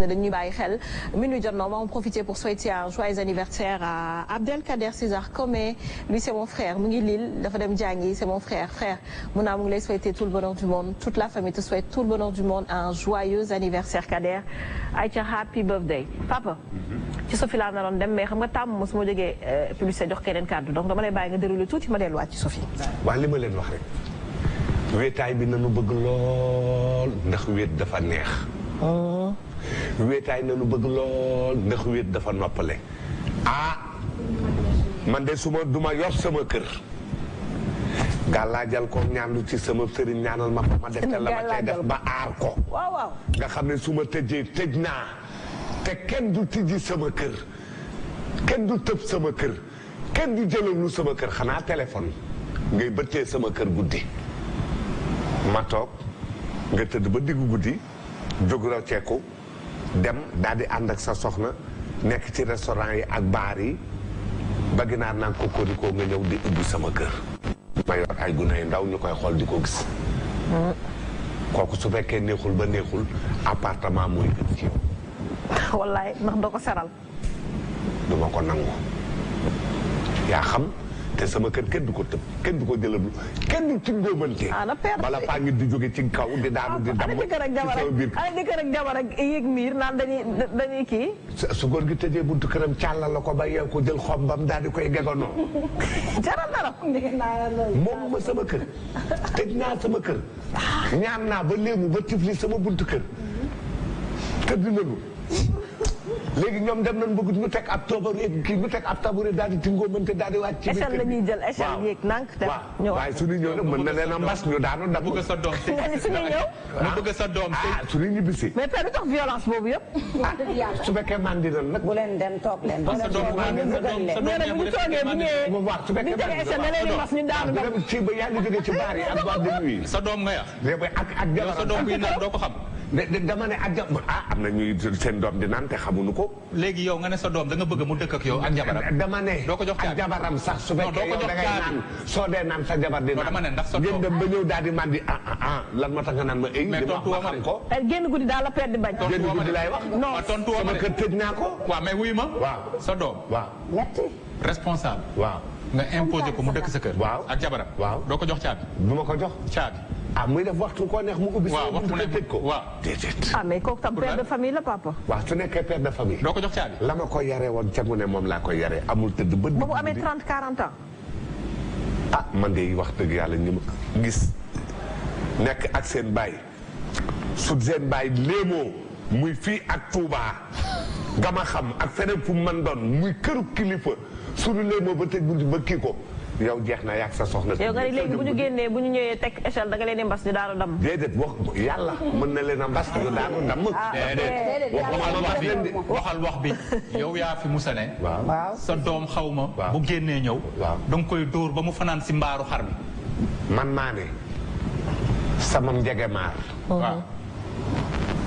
dañuy bàyyi xel minuit jot na on va en profiter pour souhaiter un joyeux anniversaire à Abdelkader César Comé lui c'est mon frère mu ngi Lille dafa dem jàngi c'est mon frère mu naa mu ngi lay souhaiter tout le bonheur du monde toute la famille te souhaite tout le bonheur du monde un joyeux anniversaire Kader ayca happy birthday papa ci Sophie laa naroon dem mais xam nga tàmm su ma jógee publicité jox keneen kàddu donc dama lay bàyyi nga déroulé tuuti ma delluwaat ci Sophie. waaw li ma leen wax rek wéetaay bi nañu bëgg lool ndax wéet dafa neex. wéetaay nañu bëgg lool ndax wéet dafa noppale. man de su ma duma yor sama kër. gàllaajal ko ñaanlu ci sama sëriñ ñaanal ma fa ma def te la ma cay def ba aar ko. waaw nga xam ne su ma tëjee tëj naa te kenn du tijji sama kër kenn du tëb sama kër kenn du jëlalu sama kër xanaa téléphone ngay bëttee sama kër guddi. ma toog nga tëdd ba diggu guddi jóg rocceeku dem daal di ànd ak sa soxna nekk ci restaurant yi ak baar yi ba ginaar naan kokorikoo nga ñëw di ubbi sama kër. ma yor ay gune yu ndaw ñu koy xool di ko gis. kooku su fekkee neexul ba neexul appartement mooy gën ci yow. wallaay ndax doo ko seral. duma ko nangu. yaa xam te sama kër kenn du ko tëb kenn du ko jëlablu kenn du ci ngóomante. bala faa ngi di jóge ci kaw di daanu di damm. ci sama biir ana jëkkër ak jabar ak yéeg miir naan dañuy kii. su góor gi tëjee buntu këram càlla la ko ba yeew ko jël xombam daal di koy geganoo. jaral dara. moom ma sama kër tëj naa sama kër ñaan naa ba léemu ba tifli sama buntu kër tëdd nañu léegi ñoom dem nañ bëgg ñu teg ab tabouret kii ñu teg ab tabouret daal di tingoo mënte daal di wàcc ci biir kër la ñuy jël échelle yeeg nànk te ñëw waaye suñu ñëw nag mën na leen a mbas ñu daanu dam bëgg sa doom suñu ñëw mu bëgg sa doom suñu ñibbisi mais père du tax violence boobu yëpp su fekkee mandi na nag bu leen dem toog leen sa doom bu ñu toogee bu ñëwee waaw su fekkee teg échelle ne leen mbas ñu daanu dam ci ba yaa ngi jógee ci baar yi ak boîte de nuit sa doom nga yàq ak yow sa doom bi naan doo ko xam dama ne ak am na ñuy seen doom di naan te xamuñu ko léegi yow nga ne sa doom da nga bëgg mu dëkk ak yow ak jabaram dama ne doo ko jox ak jabaram sax su fekkee yow da ngay naan soo dee naan sa jabar di naan dama ne ndax sa ngeen dem ba ñëw daal di man di lan moo tax nga naan ma ay li ma wax xam ko génn guddi daal la père di bañ génn guddi lay wax non tontu sama kër tëj naa ko waaw mais wuyu ma waaw sa doom waaw metti responsable waaw nga imposé ko mu dëkk sa kër waaw ak jabaram waaw doo ko jox caabi du ma ko jox caabi muy def waxtu koo neex mu ubbi waaw waxtu tëj ko waaw déedéet mais kooku tam père de famille la papa waaw su nekkee père de famille doo ko jox caabi la ma ko yaree woon ca mu ne moom laa koy yaree amul tëdd ba boobu amee 30 40 ans man de wax dëgg yàlla ñi ma gis nekk ak seen baay su seen baay léemoo muy fii ak Touba nga ma xam ak feneen fu mu mën doon muy këru kilifa suñu léemoo ba tëj buntu ba kii ko yow jeex na yàgg sa soxna. yow nga ni léegi bu ñu génnee bu ñu ñëwee teg échelle da nga leen di mbas ñu daanu damm. déedéet wax yàlla mën na leen a mbas ñu daanu damm. déedéet waxal wax bi yow yaa fi musa ne. waaw sa doom xaw ma. bu génnee ñëw. waaw da nga koy dóor ba mu fanaan si mbaaru xar mi. man maa ne sama njegemaar. waaw.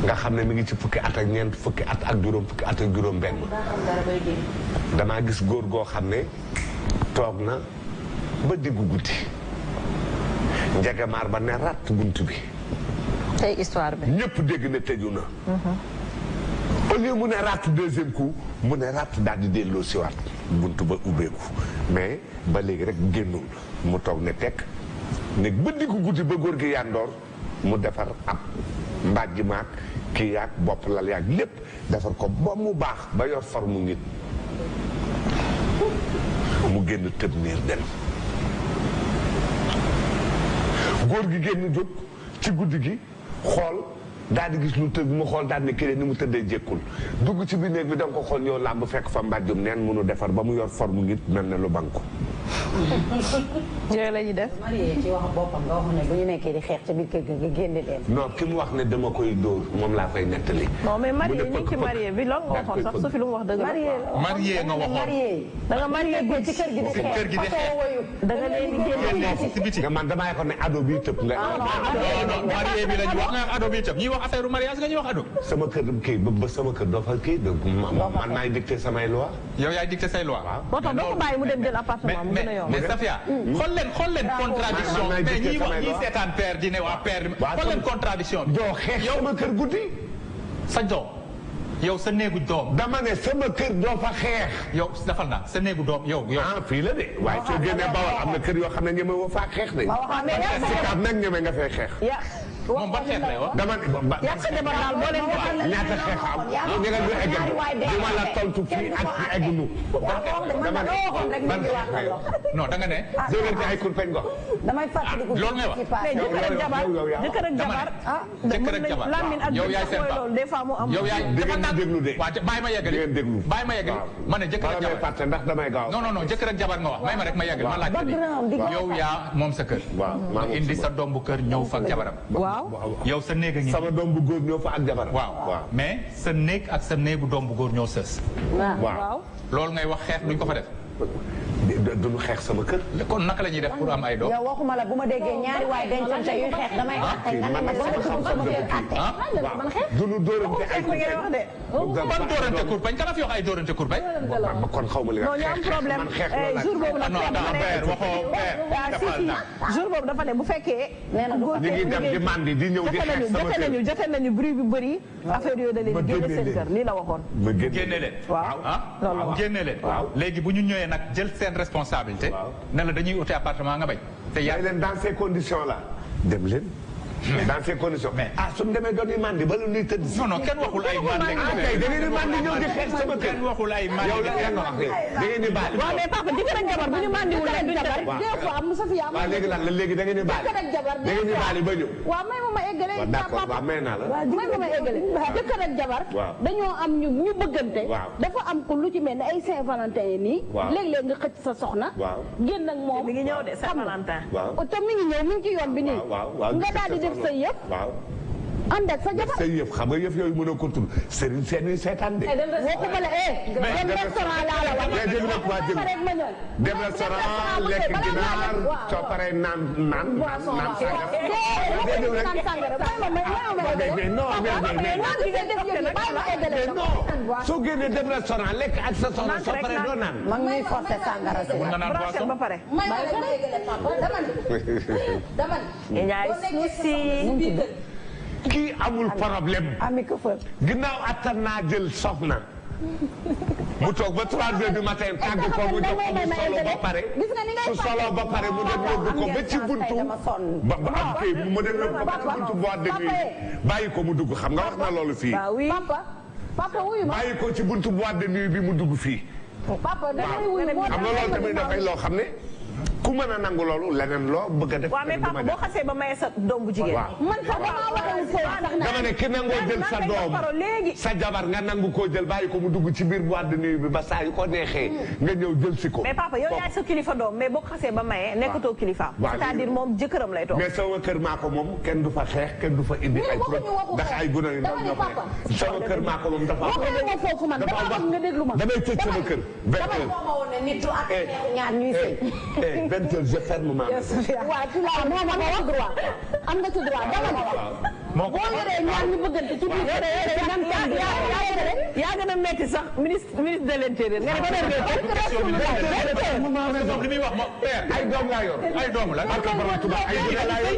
nga xam ne mi ngi ci fukki at ak ñeent fukki at ak juróom fukki at ak juróom benn. damaa gis góor goo xam ne toog na ba diggu guddi njegemaar ba ne ratt bunt bi. tey histoire bi. ñëpp dégg ne tëju na. au lieu mu ne ratt deuxième coup mu ne ratt daal di delloo siwaat bunt ba ubbeeku mais ba léegi rek génnul mu toog ne tekk ne ba diggu guddi ba góor gi yandoor mu defar ab mbàjj maag kii yaag bopp lal yaag lépp defar ko ba mu baax ba yor forme nit mu génn tëb niir dem góor gi génn jóg ci guddi gi xool daal di gis lu tëdd mu xool daal ne kii ni mu tëddee jékkul dugg ci biir néeg bi da nga ko xool ñëw làmb fekk fa mbàjjum neen munu defar ba mu yor forme nit mel ne lu banku yooyu la ñuy def. marié ci wax boppam nga wax ne bu ñu nekkee di xeex ci biir kër ga nga génne leen. non ki mu wax ne dama koy dóor moom laa koy nettali. non mais marié ñu ngi ci marié bi loolu nga waxoon sax Sophie lu mu wax dëgg la. marié nga waxoon da nga marié góor ci kër gi di xeex kër gi di xeex da nga leen di génne si biti. nga man damaa ko ne ado bi tëb nga. non marié bi lañu wax nga ado bi tëb ñuy wax affaire mariage nga ñuy wax ado. sama kër kii ba sama kër doo fa kii man maay dicté samay loi. yow yaay dicté say loi. moo tax doo ko bàyyi mu dem jël appartement mu gën a yomb. mais Safia xool leen contradiction mais ñi wax ñi seetaan père di ne waa père xool leen contradiction bi. doo xeex sama kër guddi. sa doom yow sa néegu doom. dama ne sama kër doo fa xeex. yow dafal naa sa néegu doom yow. ah fii la de waaye soo génnee Bawol am na kër yoo xam ne ñeme woo faa xeex de. Sicap nag ñeme nga fay xeex. moom ban xeex lay wax. dama ne yaa sa jabar daal boo leen ñaata xeex am yow ñu nga du eggal du ma la tontu fii ak fi eggunu. dama ne non da nga ne. doo leen di ay kurpeñ go. damay fàttaliku loolu ngay wax. mais jëkkër ak jabar jëkkër ak jabar. jëkkër ak jabar yow yaay seen ba des fois mu am. yow yaay di ngeen déglu de. waaw bàyyi ma yeggali. di ngeen déglu bàyyi ma yeggali. ma ne jëkkër ak jabar ndax damay gaaw. non jëkkër ak jabar nga wax may ma rek ma yeggali ma laaj ko yow yaa moom sa kër. waaw indi sa doom bu kër ñëw fa ak jabaram. waaw yow sa néeg a ngi. sama doom bu góor ñëw fa ak jabaram. waaw mais sa néeg ak sa néegu doom bu góor ñoo sës. waaw loolu ngay wax xeex duñ ko fa def. duñu xeex sama kër. kon naka la ñuy def pour am ay doom. yow waxuma la bu ma déggee ñaari waay dencante yuy xeex damay àtte nga ne ma dama dugg sama kër àtte. duñu dóorante ay ban dóorante kurpañ kan a fi wax ay dóorante kurpañ. kon xaw ma li nga ñu am problème jour boobu nag jour boobu dafa ne bu fekkee. ñu ngi dem di mandi di ñëw di xeex sama kër jote nañu bruit bi bëri affaire yooyu da leen génne seen kër lii la waxoon. ma génne leen. waaw génne leen. léegi bu ñu ñëwee nag jël seen responsabilité. ne la dañuy uti appartement nga bañ. te yaa leen dans ces conditions là dem leen. dans ces conditions. mais suñu demee doon mandi ba lu ñuy tëdd. non kenn waxul ay mandi. kay da ngeen di mandi ñëw di xeex sama kër. kenn waxul ay mandi. yow la ngeen wax de da ngeen di baali. waaw mais papa jëkkër ak jabar bu ñu mandiwul leen du jabar. des fois Moussa Fiya waaw léegi lan la léegi da ngeen di baali. jëkkër ak jabar da ngeen di baali ba ñëw. waaw may ma eggale. waaw d'accord waaw may naa la. may ma eggale jëkkër ak jabar. dañoo am ñu bëggante. dafa am ko lu ci mel ne ay Saint-Valentin yi nii. léeg-léeg nga xëcc sa soxna. génn ak moom mi ngi ñëw de Saint-Valentin. te mi ngi ñëw mi ngi ci yoon bi nii. nga daal di def sa yëf. ànd ak sa jabar. sa yëf xam nga yëf yooyu mënoo ko tudd Serigne Sène seetaan de. waxuma la dem restaurant laa la wax. dem restaurant lekk ginaar soo paree naan soo génnee dem restaurant lekk ak sa soxna soo paree doo naan. ma ngi forcé sàngara si. nga naan boisson ba pare. kii amul problème. ami ko fa. ginnaaw attan naa jël soxna. mu toog ba 3 heures du matin tàgg ko mu jox ko mu solo ba pare. su solo ba pare mu dem yóbbu ko ba ci buntu. ba am kay mu dem yóbbu ko ba ci buntu boîte de nuit bàyyi ko mu dugg xam nga wax na loolu fii. papa wuyu ma bàyyi ko ci buntu boîte de nuit bi mu dugg fii. papa dangay wuyu moo xam nga loolu tamit dafay loo xam ne. ku mën a nangu loolu leneen loo bëgg a def. waaw mais papa boo xasee ba maye sa doom bu jigéen. man sax damaa waxee foofu sax dama ne ki nangoo jël sa doom sa jabar nga nangu koo jël bàyyi ko mu dugg ci biir boîte de nuit bi ba saa yu ko neexee nga ñëw jël si ko. mais papa yow yaay sa kilifa doom mais boo xasee ba maye nekkatoo kilifaam. c'est-à-dire moom jëkkëram lay toog. mais sama kër maa ko moom kenn du fa xeex kenn du fa indi ay ndax ay gune yu ndaw ñoo fa sama kër maa ko moom dafa damay tëj sama kër 20 heures je ferme ma. waaw tu la moo ma wax droit am nga ci droit dama ne boo yoree ñaar ñu bëggante ci biir yaa gën a metti sax ministre de l'intérieur nga ne ko li muy wax ma père ay doom laa yor ay doom la barka borom Tuuba ay doom laa yor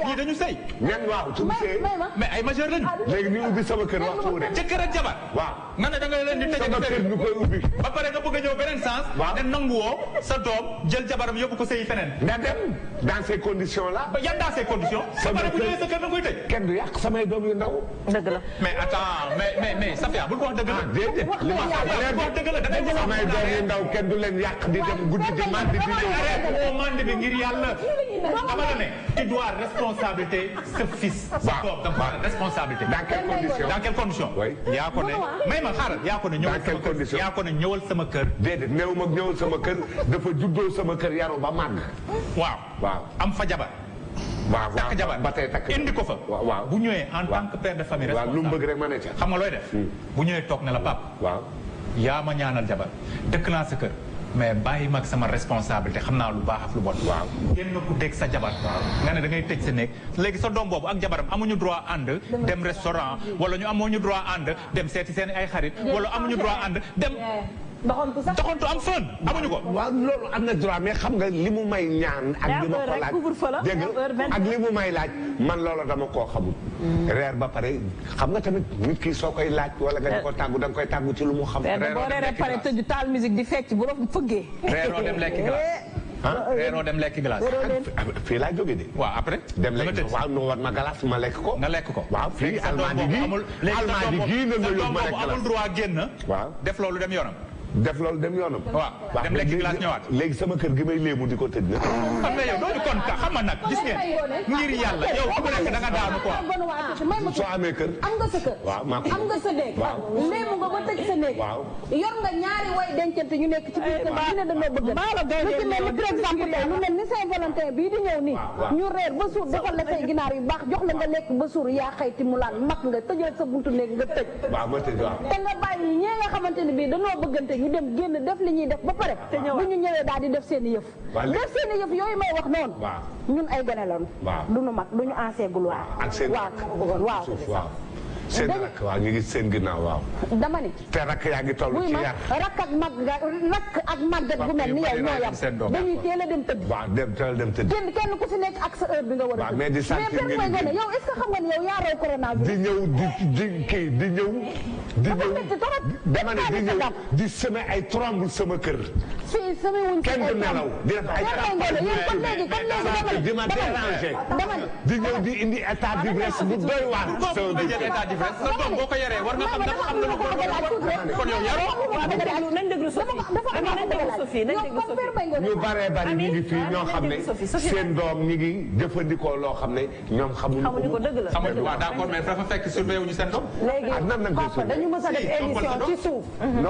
ñii dañu sëy ñan waaw suñu sëy mais ay majeur lañu léegi ñu ubbi sama kër waxtu wu ne jëkkër ak jabar waaw nga ne da nga leen di tëj sama kër ñu koy ubbi ba pare nga bëgg a ñëw beneen sens ne nanguwoo sa doom jël jabaram yóbbu ko sëy feneen nga dem dans ces conditions là ba yan dans ces conditions ba pare bu ñëwee sa kër da koy tëj kenn du yàq samay doom yu ndaw dëgg la mais attends mais Safia bul ko wax dëgg la déedéet li ma wax dëgg la da ngay samay doom yu ndaw kenn du leen yàq di dem guddi di mandi di ñëw mandi bi ngir yàlla dama la ne tu dois responsabilité sa fils sa doom da nga responsabilité dans quelles conditions yaa ko ne may ma xaaral yaa ko ne ñëwal sama kër déedéet néew ma ñëwal sama kër dafa juddoo sama kër yaru ba màgg waaw am fa jabar takk jabar ba tey takk indi ko fa waaw bu ñëwee en tant que père de famille responsable lu mu bëgg rek ma ne ca xam nga looy def bu ñëwee toog ne la pap waaw yaa ma ñaanal jabar dëkk naa sa kër mais bàyyi mag sama responsabilité xam naa lu baax ak lu bon waaw génn ku dégg sa jabar nga ne da ngay tëj sa néeg léegi sa doom boobu ak jabaram amuñu droit ànd dem restaurant wala ñu amuñu droit ànd dem seeti seen ay xarit wala amuñu droit ànd dem doxantu am fën amuñu ko. waaw loolu am na droit mais xam nga li mu may ñaan. ak li ma ko laaj dégg nga ak li mu may laaj man loolu dama koo xamul. reer ba pare xam nga tamit nit ki soo koy laaj wala nga di ko tàggu da nga koy tàggu ci lu mu xam. boo reeree pare tëju taal musique di fecc bu doon fëggee. reeroo dem lekki glace. reeroo dem lekki glace. fii laa jógee de. waaw après. dem lekk waaw nu war ma glace ma lekk ko. nga lekk ko. waaw fii almaadi gi almaadi gi na ma yóbbu ma lekk glace amul droit génn. waaw def loolu dem yoonam. def loolu dem yoonam. waaw dem lekki glace ñëwaat. léegi sama kër gi may léemu di ko tëj na. xam nga yow doo ñu kon ka xam nga nag gis ngeen ngir yàlla yow ku nekk da nga daanu quoi. soo amee kër. am nga sa kër. waaw maa ko am nga sa néeg. waaw léemu nga ba tëj sa néeg. waaw yor nga ñaari way dencante ñu nekk ci biir kër gi ne dañoo bëgg. lu ci mel ni par exemple tey lu mel ni Saint-Valentin bii di ñëw nii. ñu reer ba suur defal la say ginaar yu baax jox la nga lekk ba suur yaa xayti mu laan mag nga tëjal sa buntu néeg nga tëj. waaw ma tëj waaw. te nga bàyyi ñee nga xamante ne bii dañoo bëggante ñu dem génn def li ñuy def ba pare bu ñu ñëwee daal di def seen i yëf def seen i yëf yooyu may wax noonu ñun ay gone lañu du ñu mag du ñu enseigul waaw ak seen waaw seen rakk waaw ñu ngi seen ginnaaw waaw dama ni te rakk yaa ngi toll ci yar rakk ak màggat bu mel ni yow ñoo yam dañuy teel a dem tëdd waaw teel a dem tëdd kenn ku si nekk ak sa heure bi nga war a mais di sant mais mooy nga ne yow est-ce que xam nga ni yow yaa raw coronavirus di ñëw di ñëw dama ne di ñëw di semer ay tromble sama kër fii sama wuñ kenn du nelaw di def ay di ma déranger di ñëw di indi état d'ivresse bu doy waar sa doom boo ko yaree war nga xam dafa am na lu ko kon yow yaroo nañ déglu Sophie ñu baree bari ñu ngi fii ñoo xam ne seen doom ñi ngi jëfandikoo loo xam ne ñoom xamuñu ko dëgg la xamuñu waaw d'accord mais dafa fekk surveillé wuñu seen doom léegi papa dañu mës a def émission ci suuf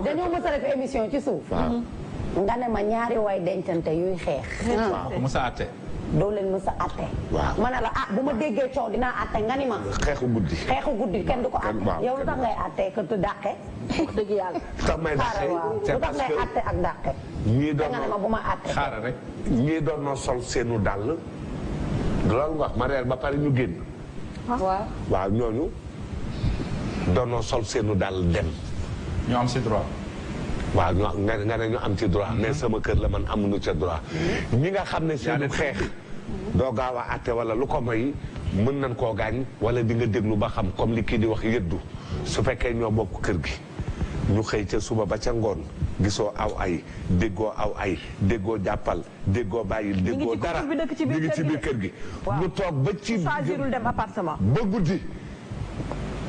dañoo mës a def émission ci suuf nga ne ma ñaari way dencante yuy xeex waaw mës a àtte doo leen mës a àtte ma ne la bu ma déggee coow dinaa àtte nga ni ma xeexu guddi kenn du ko àtte yow lu tax ngay àtte que tu dàqe dëgg yàlla tax may dàqe lu tax ngay àtte ak dàqe ñii doon nga ne ma bu ma àtte xaaral rek ñii doon noo sol seenu dàll loolu nga wax ma reer ba pare ñu génn waaw ñooñu doon noo sol seenu dàll dem ñu am si droit waaw nga ne ñu am ci droit mais sama kër la man amuñu ca droit ñi nga xam ne seenu xeex doo gaaw a àtte wala lu ko may mën nañ koo gaañ wala di nga déglu ba xam comme li kii di wax yëddu su fekkee ñoo bokk kër gi ñu xëy ca suba ba ca ngoon gisoo aw ay déggoo jàppal déggoo bàyyil déggoo dara ñu ngi ci biir kër gi ñu toog ba ci dem appartement ba guddi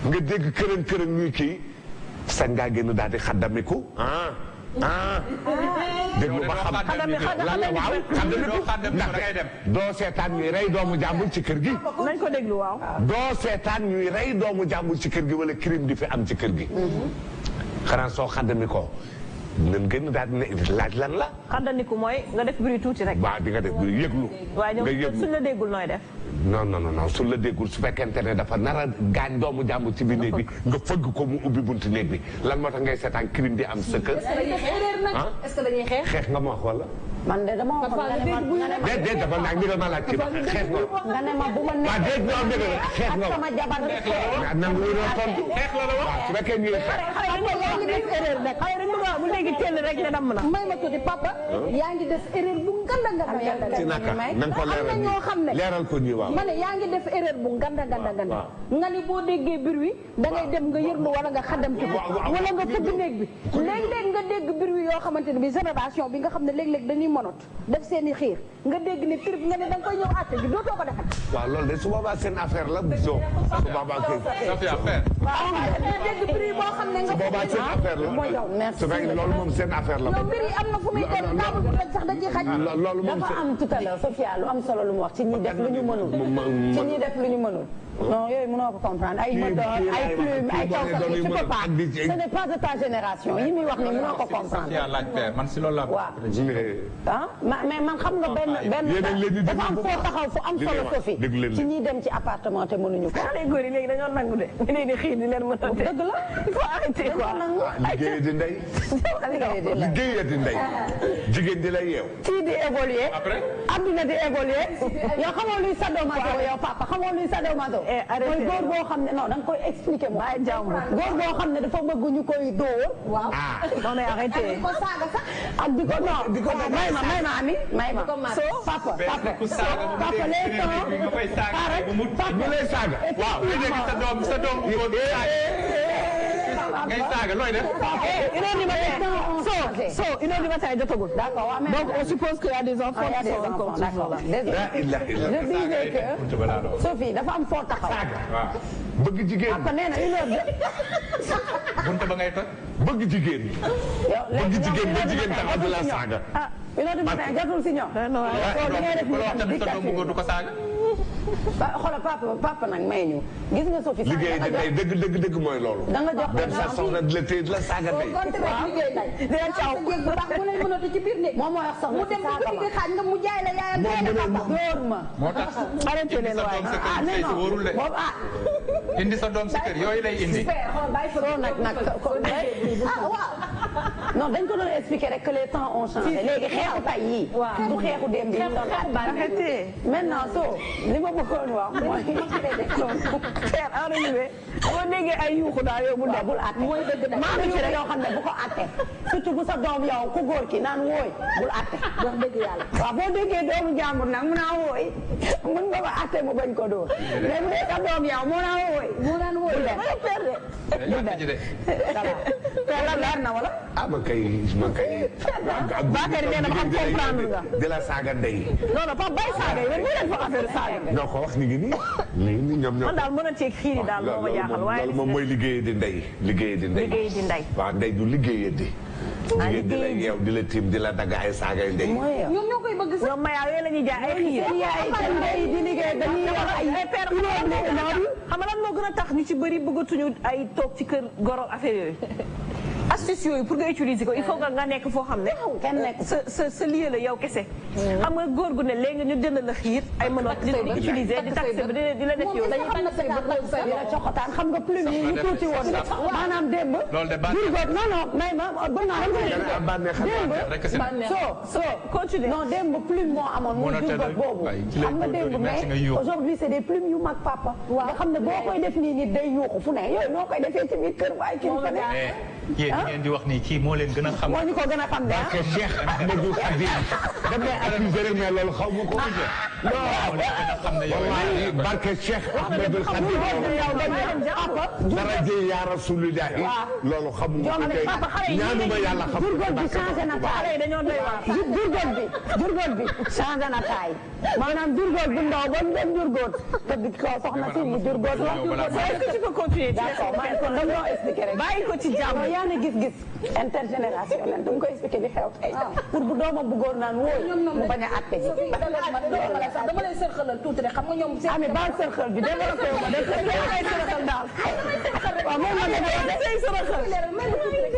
nga dégg kërën ñuy kii sañ ngaa génn daal di xaddamiku déglu ba xam lan la waaw xaddamiku ndaxte doo seetaan ñuy rey doomu jàmbur ci kër gi nañ ko déglu waaw doo seetaan ñuy rey doomu jàmbur ci kër gi wala crime di fi am ci kër gi xanaa soo xaddamikoo nan gën daal di ne laaj lan la xaddamiku mooy nga def bruit tuuti rek waaw di nga def bruit yëglu waaye ñoom suñ la déggul nooy def non suñ la déggul su fekkente ne dafa nar a gaañ doomu jàmbur ci biir néeg bi nga fëgg ko mu ubbi buntu néeg bi lan moo tax ngay seetaan crime di am sa kër est-ce que dañuy xeex xeex nga ma wax wala man de dama waxoon nga ne ma déedéet dafa naag ndigal ma laaj ci ba xeex nga ne ma bu ma waaw déet ñoo dëgg xeex nga sama jabar di xeex nan wuroo tontu xeex la la wax su fekkee ñuy xeex yaa ngi def erreur nag xale rek bëgg bu léegi teel rek ne damm na may ma tuuti papa yaa ngi def erreur bu nganda ci naka na nga ko leeral ñoo xam ne leeral ko ñi waaw ma ne yaa ngi def erreur bu nganda nga ni boo déggee bruit da ngay dem nga yërlu wala nga xaddam ci ko wala nga tëdd néeg bi léeg-léeg nga dégg bruit yoo xamante ne bi génération bi nga xam ne léeg-léeg dañuy monot def seen i xiir nga dégg ne trip nga ne da nga koy ñëw àtte bi dootoo ko defat waaw loolu de su boobaa seen affaire la so su boobaa kay waaw nga dégg bruit boo xam ne nga su boobaa seen affaire la su fekkee loolu moom seen affaire la yow mbir yi am na fu muy dem table bu toj sax da ciy xaj loolu moom dafa am tout à l'heure Sophia lu am solo lu mu wax ci ñi def lu ñu mënul ci ñi def lu ñu mënul non yooyu mënoo ko comprendre ay modèle ay plume ay concept tu peux pas ce n'est pas de ta génération yi muy wax ni mënoo ko comprendre man si loolu la waaw mais man xam nga benn dafa am foo taxaw fu am solo Sophie ci ñi dem ci appartement te mënuñu ko xale góor yi léegi dañoo nangu de léegi xiir di leen mën a dëgg la il faut arrêter arrêté quoi. liggéey di ndey. liggéey di ndey. jigéen di lay yeew. kii di évoluer. après adduna di évoluer. yow xamoo luy sadomaso yow papa xamoo luy sadomaso. mooy góor boo xam ne non da nga koy expliquer moom. waaye jàmbur góor boo xam ne dafa bëgg ñu koy dóor. waaw non mais arrêté. ak di ko saaga sax. ak di ko non may ma ami may ma. so papa les temps. bu lay saaga. waaw sa doom ngay saaga looy def. une heure du matin. so une heure du matin jotagul. D'accord. Donc on suppose qu'il y a des enfants qui sont encore toujours là. Je disais que Sophie dafa am foo taxaw. bëgg jigéen. Papa nee na une heure de. bunte ba ngay toj. bëgg jigéen. bëgg jigéen ba jigéen taxaw di la saaga. une heure du matin jotul si ñoom. du ko saaga. xoolal papa nag may ñu gis nga Sophie. liggéey di tey dëgg mooy loolu. da nga jox dem sa soxna di la téye di la saaga tey. moom moo wax soxna si saaga ma mu jaay la yaayam door ma. moo tax arrêté leen waaye wóorul de. indi sa doom si kër yooyu lay indi. non dañ ko doon expliquer rek que les temps ont changé léegi xeexu tay yii. du xeexu démb bi ñu doon arrêté. maintenant soo li ma bëggoon wax mooy. Père enrhumé. boo déggee ay yuuxu daal yow bul àtte. mooy dëgg nag maa ngi yoo xam ne bu ko àtte. surtout bu sa doom yow ku góor ki naan wooy bul àtte. wax dëgg yàlla. waaw boo déggee doomu jàmbur nag mu naan wooy mën nga ko àtte mu bañ ko dóor. mais bu dee sa doom yow moo naan wooy. moo naan wooy de. Père la leer na wala. ah ma kay. Bakary nee na ma xam comprendre nga. di la saaga ndey. non non pas bay saaga yi mais leen fa affaire saaga. ñoo ko wax ni ngi nii ñoom man daal mën a ceeg xiir yi daal moo ma jaaxal waaye. loolu moom mooy liggéey di ndey. liggéey di ndey liggéey di ndey. waaw ndey du liggéeyee di. jigéen di la yeew di la tiim di la dagg ay saaga ndey. ñoom ñoo koy bëgg sax. ñoom mayaa yooyu la ñuy jaay ay xiir. di liggéey dañuy yor ay père xam nga lan moo gën a tax ñu ci bëri bëggatuñu ay toog ci kër goro affaire yooyu. astuce yooyu pour nga utiliser ko il faut nga nekk foo xam ne. kenn nekk sa lieu la yow kese. xam nga góor gu ne léegi ñu jënd la xiir ay mënoot di utiliser di taxé bi di la def yow. dina coxotaan xam nga plume yi ñu tuuti woon maanaam démb. loolu de bànneex non non may ma ba démb soo continue non démb plume moo amoon muy jurgot boobu xam nga démb mais aujourd'hui c'est des plumes yu mag papa nga xam ne boo koy def nii nit day yuuxu fu ne yooyu noo koy defee ci biir kër waaye kii fa ne yéen ngeen di wax nii kii moo leen gën a xam. moo ñu ko gën a xam de parce que Cheikh Ahmadou Khadim damay accusé rek mais loolu xaw ma ko. non barke Cheikh Ahmadou Khadim daraje ya Rasulullah loolu xamu ma ko tey ñaanuma yàlla xam jurgot bi changé na taay jurgot bi changé na taay maanaam jurgot bu ndaw ba mu dem jurgot te bi ko soxna si mu jurgot la. est-ce que tu peux continuer. d'accord maa ngi ko dañoo expliqué rek. bàyyi ko ci jàmm. yaa ngi gis-gis intergénérationnel dama koy expliqué li xew tey pour bu doomam bu góor naan wóoy mu bañ a àtte ji. dama lay sërxalal tuuti rek xam nga ñoom. ami baal sërxal bi développé wu ma def ko ay sërxal daal. waaw moom la nga def sërxal.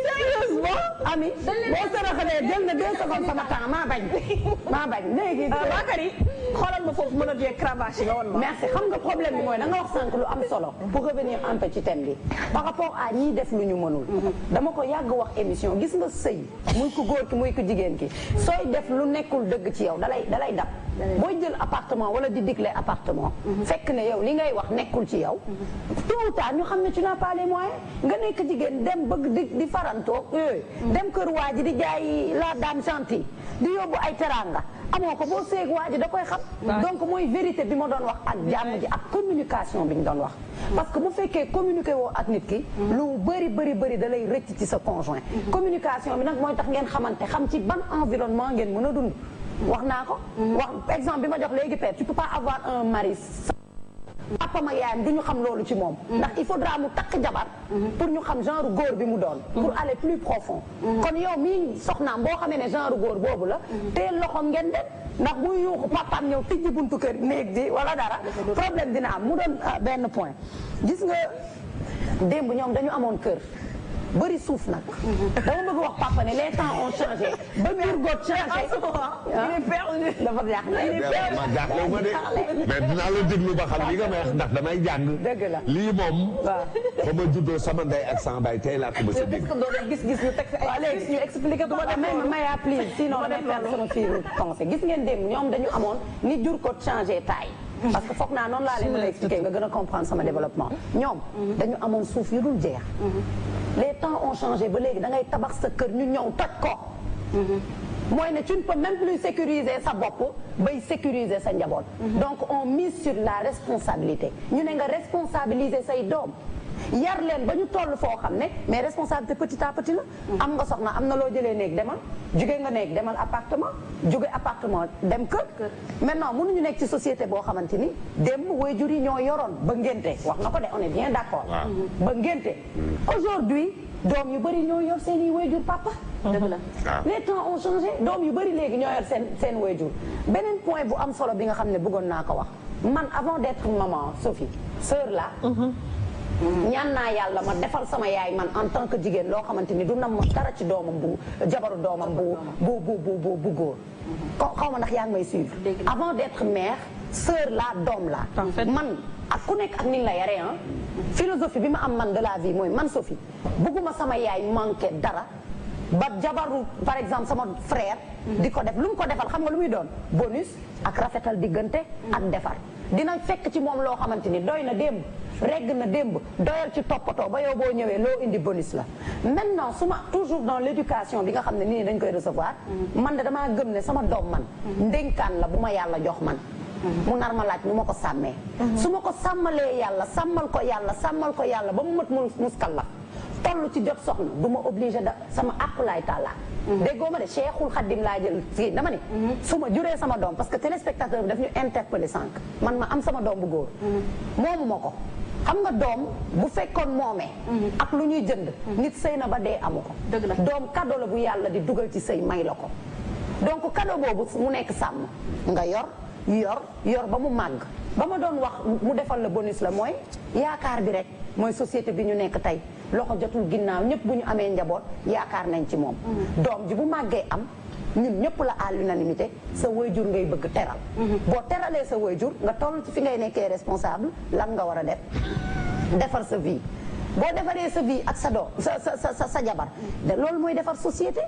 sérieusement ami boo sërxalee jël na 2 secondes sama temps maa bañ léegi. Bakary xoolal ma foofu mën a jee cravache nga woon ma. merci xam nga problème bi mooy da nga wax sànq lu am solo pour revenir un peu ci thème bi par rapport à ñiy def lu ñu mënul. dama ko yàgg wax émission gis nga sëy muy ku góor ki muy ku jigéen ki sooy def lu nekkul dëgg ci yow dalay dab booy jël appartement wala di digle appartement fekk ne yow li ngay wax nekkul ci yow tôt ou tard ñu xam ne tu n'as pas les moyens nga nekk jigéen dem bëgg di farantoog yooyu dem kër waa ji di jaay la dame gentille di yóbbu ay teranga amoo ko boo seeg waa ji da koy xam donc mooy vérité bi ma doon wax ak jàmm ji ak communication bi ñu doon wax parce que bu fekkee communiqué woo ak nit ki lu bëri da lay rëcc ci sa conjoint communication bi nag mooy tax ngeen xamante xam ci ban environnement ngeen mën a dund wax naa ko wax exemple bi ma jox léegi père tu peux pas avoir un mari papa ma yaayam du ñu xam loolu ci moom ndax il faudra mu takk jabar pour ñu xam genre góor bi mu doon pour aller plus profond kon yow mii soxnaam boo xamee ne genre góor boobu la teel loxoom ngeen dem ndax buy yuuxu papaam ñëw tijji buntu kër néeg bi wala dara problème dina am mu doon benn point gis nga démb ñoom dañu amoon kër bëri suuf nag. dama bëgg wax papa ne les temps ont changé. ba mur góor changé. dafa jaaxle. ma jaaxle ma de mais dinaa la déglu ba xam li nga may wax ndax damay jàng. dëgg la lii moom. waaw ba ma juddoo sama ndey ak sama baay tey laa ko mës a dégg. gis-gis ñu teg ay léegi ñu expliqué ko ma Maya please sinon damay perdre sama fii pensée gis ngeen démb ñoom dañu amoon ni jur ko changé taille. parce que foog naa noonu laa leen mën a expliquer nga gën a comprendre sama développement. ñoom dañu amoon suuf yu dul jeex. les temps ont changé ba léegi da ngay tabax sa kër ñu ñëw toj ko. mooy ne tu ne peux même plus sécuriser sa bopp bay sécuriser sa njaboot. donc on mise sur la responsabilité ñu ne nga responsabiliser say doom. yar leen ba ñu toll foo xam ne mais responsabilité petit à petit la. am nga soxna am na loo jëlee néeg demal jóge nga néeg demal appartement jóge appartement dem kër. maintenant mënuñu nekk ci société boo xamante ni démb waajur yi ñoo yoroon ba ngénte wax na ko de on est bien d'accord. ba ngénte aujourd'hui doom yu bëri ñoo yor seen i waajur papa. dëgg la les temps ont changé doom yu bëri léegi ñoo yor seen waajur beneen point bu am solo bi nga xam ne bëggoon naa ko wax man avant d'être maman Sophie sœur la. ñaan naa yàlla ma defal sama yaay man en tant que jigéen loo xamante ni du nam ma dara ci doomam bu jabaru doomam bu góor xaw ma ndax yaa ngi may suivre avant d'être mère sœur la doom la man ak ku nekk ak ni la yaree philosophie bi ma am man de la vie mooy man Sophie bëgguma sama yaay manqué dara ba jabaru par exemple sama frère di ko def lu mu ko defal xam nga lu muy doon bonus ak rafetal diggante ak defar dina fekk ci moom loo xamante ni doy na démb regg na démb doyal ci toppatoo ba yow boo ñëwee loo indi bonus la maintenant su ma toujours dans l'éducation bi nga xam ne nit ñi dañ koy recevoir man de damaa gëm ne sama doom man ndénkaan la bu ma yàlla jox man mu nar ma laaj nu ma ko sàmmee su ma ko sàmmalee yàlla sàmmal ko yàlla ba mu mat muskal la toll ci jot soxna du ma obligé da sama àqulaay tàlla déggoo ma de Cheikhul Khadim laa jël fii dama ne su ma juree sama doom parce que téléspectateur bi daf ñu interpellé sànq man ma am sama doom bu góor moomu ma ko xam nga doom bu fekkoon moomee ak lu ñuy jënd nit sëy na ba dee amu ko doom cadeau la bu yàlla di dugal ci sëy may la ko donc cadeau boobu mu nekk sàmm nga yor ba mu màgg ba ma doon wax mu defal la bonus la mooy yaakaar bi rek mooy société bi ñu nekk tey loxo jotul ginnaaw ñëpp bu ñu amee njaboot yaakaar nañ ci moom doom ji bu màggee am ñun ñëpp la à l'unanimité sa waajur ngay bëgg teral boo teralee sa waajur nga toll ci fi ngay nekkee responsable lan nga war a def defar sa vie boo defaree sa vie ak sa doom sa jabar loolu mooy defar société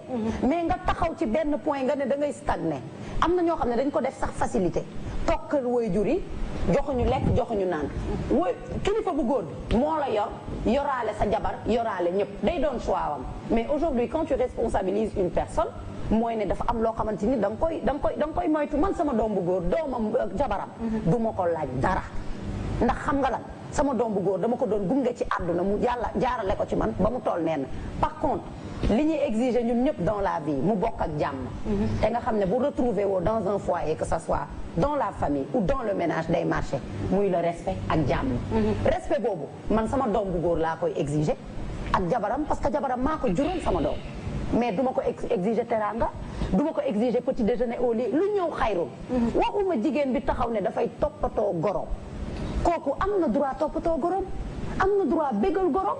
mais nga taxaw ci benn point nga ne da ngay stagner am na ñoo xam ne dañ ko def sax facilité toog kër waajur yi joxuñu lekk joxuñu naan kilifa bu góor bi moo la yoraale sa jabar yoraale ñëpp day doon choix am mais aujourd'hui quand tu responsabilises une personne mooy ne dafa am loo xamante ni da nga koy moytu man sama doom bu góor doomam jabaram du ma ko laaj dara ndax xam nga lan sama doom bu góor dama ko doon gunge ci àdduna mu yàlla jaarale ko ci man ba mu toll neen par contre li ñuy exiger ñun ñëpp dans la vie mu bokk ak jàmm te nga xam ne bu retrouver woo dans un foyer que ça soit dans la famille ou dans le ménage day marché muy le respect ak jàmm respect boobu man sama doom bu góor laa koy exiger ak jabaram parce que jabaram maa ko juróom sama doom mais du ma ko exiger teranga du ma ko exiger petit déjeuner au lit lu ñëw xayrul waxuma jigéen bi taxaw ne dafay toppatoo gorom kooku am na droit toppatoo gorom am na droit bégal gorom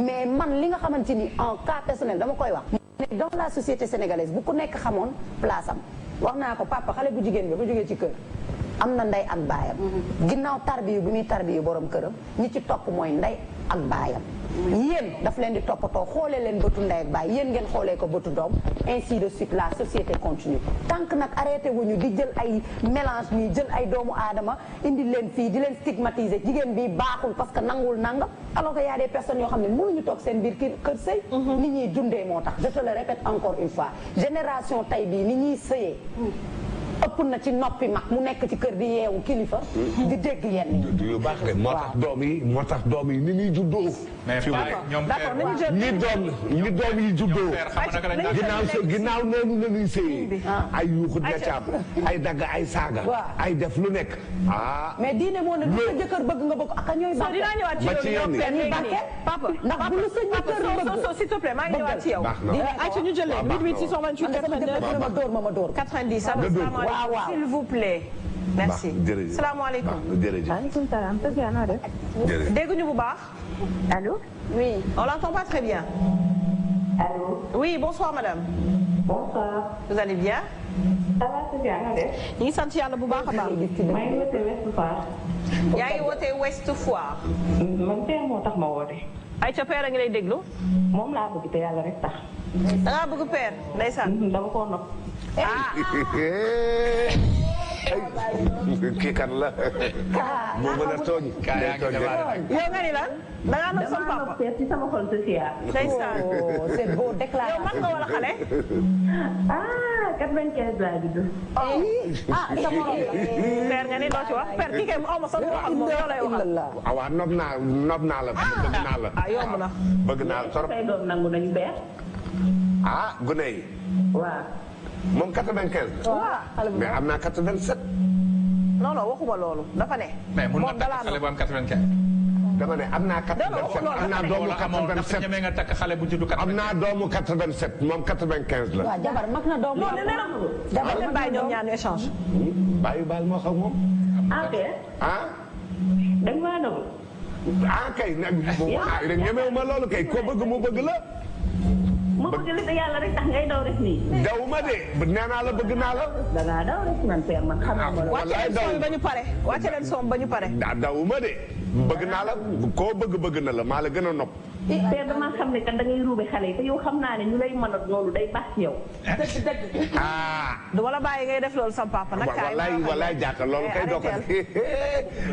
mais man li nga xamante ni en cas personnel dama koy wax ne dans la société sénégalaise bu ku nekk xamoon place am wax naa ko papa xale bu jigéen bi ba jógee ci kër am na ndey ak baayam ginnaaw tarbiyu bi muy tarbiyu borom këram ñi ci topp mooy ndey ak baayam yéen daf leen di toppatoo xoolee leen bëtu ndey ak baay yéen ngeen xoolee ko bëtu doom ainsi de suite la société continue tant que nag arrêté wuñu di jël ay mélange nii jël ay doomu aadama indi leen fii di leen stigmatiser jigéen bi baaxul parce que nangul nangam alors que y a des personnes yoo xam ne mënuñu toog seen biir kër sëy nit ñuy dundee moo tax je te le répète encore une fois génération tay bii ni ñuy sëyee ëpp na ci noppi mag mu nekk ci kër di yeewu kilifa di dégg yenn yu baax de moo tax doom yi ni ñuy juddoo mais ñoom ni doom yi juddoo ginnaaw noonu la ñuy sëyee ay yuuxu decaam ay dagg ay saaga ay def lu nekk mais diine moo ne lu sa jëkkër bëgg nga bëgg ak ñooy ba ci yoon dañuy bàkkee papa ndax bu lu sa jëkkër bëgg s'il te plaît maa ngi ñëwaat ci yow ayca ñu jëlee 88 628 89 ma dóor ma dóor 90 waaw s'il vous plaît. merci jërëjëf salaamaaleykum. jërëjëf maaleykum salaam. dégguñu bu baax. allô. oui. on l'entend pas très bien. Allô. Oui, bonsoir madame. Bonsoir. Vous allez bien. Ça va Sophia nga def. ñu ngi sant yàlla bu baax a baax. maa ngi wootee Ouest Foire. yaa ngi wootee Ouest Foire. man Père moo tax ma woote. Aïcha Père a ngi lay déglu. moom laa bëgg te yàlla rek tax. da ngaa bëgg Père ndeysaan. dama koo nopp. kii kan la. moo mën a tooñ. yow nga ni lan. da ngaa nopp sama papa. damaa nopp Père ci sama xol Sophia. ndeysaan. c'est beau déclaration. yow man nga wala xale. ah 95 laa judd. sa morom la. Père nga ni loo ci wax Père kii kay aw ma sax wax ak moom yow lay waxal. waaw nopp naa la bëgg naa la. ah yomb na. bëgg naa la trop. say doom nangu nañu beer. ah gune yi. waaw. moom 95. waaw. mais am naa 87. non non waxuma loolu dafa ne. mais mun na takk xale bu am 95. dama ne am naa 87 am naa doomu 87 ñeme nga takk xale bu juddu 87. am naa doomu 87 moom 95 la. waaw jabar mag na doom. non nee na jabar leen bàyyi ñoom ñaar ñu échange. bàyyi baal moo xam moom. ah Père. ah. da nga maa nangu. ah kay nag ñemewu ma loolu kay ko bëgg mu bëgg la. ma bëgg li te yàlla rek tax ngay daw rek nii. daw ma de nee naa la bëgg naa la. da ngaa daw rek man Père man xam nga ma la. wàcce leen soom ba ñu pare wàcce leen soom ba ñu pare. daw ma de bëgg naa la koo bëgg na la maa la gën a nopp. Père damaa xam ne kat da ngay ruube xale yi te yow xam naa ne ñu lay mën a loolu day baax ci yow. ah. du ma la bàyyi ngay def loolu sam papa nag. kaay walaay jaata loolu kay doo ko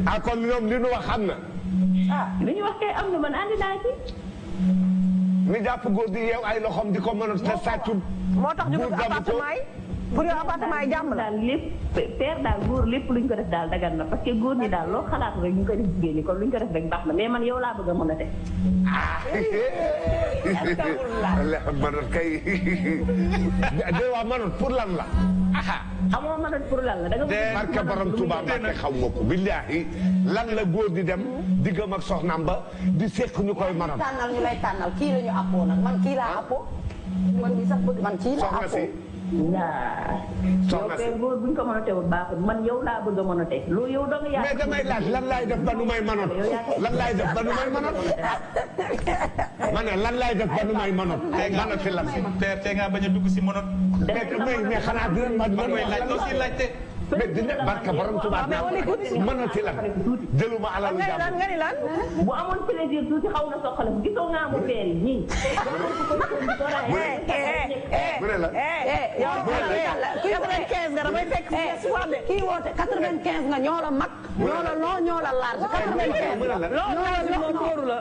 ah kon ñoom li nu wax xam na. ah li ñu wax kay am na man andi naa ci. ni jàpp góor di yeew ay loxoom di ko mën a te sàccul. moo tax ñu bëgg appartement yi pour yow appartement yi jàmm la. daal lépp Père daal góor lépp luñ ko def daal dagan na parce que góor ñi daal loo xalaat rek ñu koy def jigéen ñi kon luñ ko def rek baax na mais man yow laa bëgg a mën a def. mënat kay de waa mënat pour lan la. amoo mënat pour lan la da nga bëgg barke borom Tuuba Mbàkke xaw ma ko billaahi lan la góor di dem diggam ak soxnaam ba di sekk ñu koy mënat. tànnal ñu lay tànnal kii la ñu appoo nag man kii laa appoo. man mii sax bëgg man kii laa soxna si. yow kay góor buñ ko mën a teewul baaxul man yow laa bëgg a mën a teg loolu yow dong yaa. mais damay laaj lan laay def ba nu may mënoon lan laay def ba nu may mënoon. ma ne lan laay def ba nu may mënoon. mënoon fi lan. te nga bañ a dugg si mënoon. mais xanaa dina man may laaj aussi laajte. mais dina barke borom tubaab mënoon fi lan. jëluma alalu jàmm. nga ni lan. bu amoon plaisir tuuti xaw na soxla gisoo nga amul feer yi nii. mu ne la. yow 95 nga damay fekk kii woote 95 nga ñoo la mag. ñoo la long ñoo la large 95. loolu la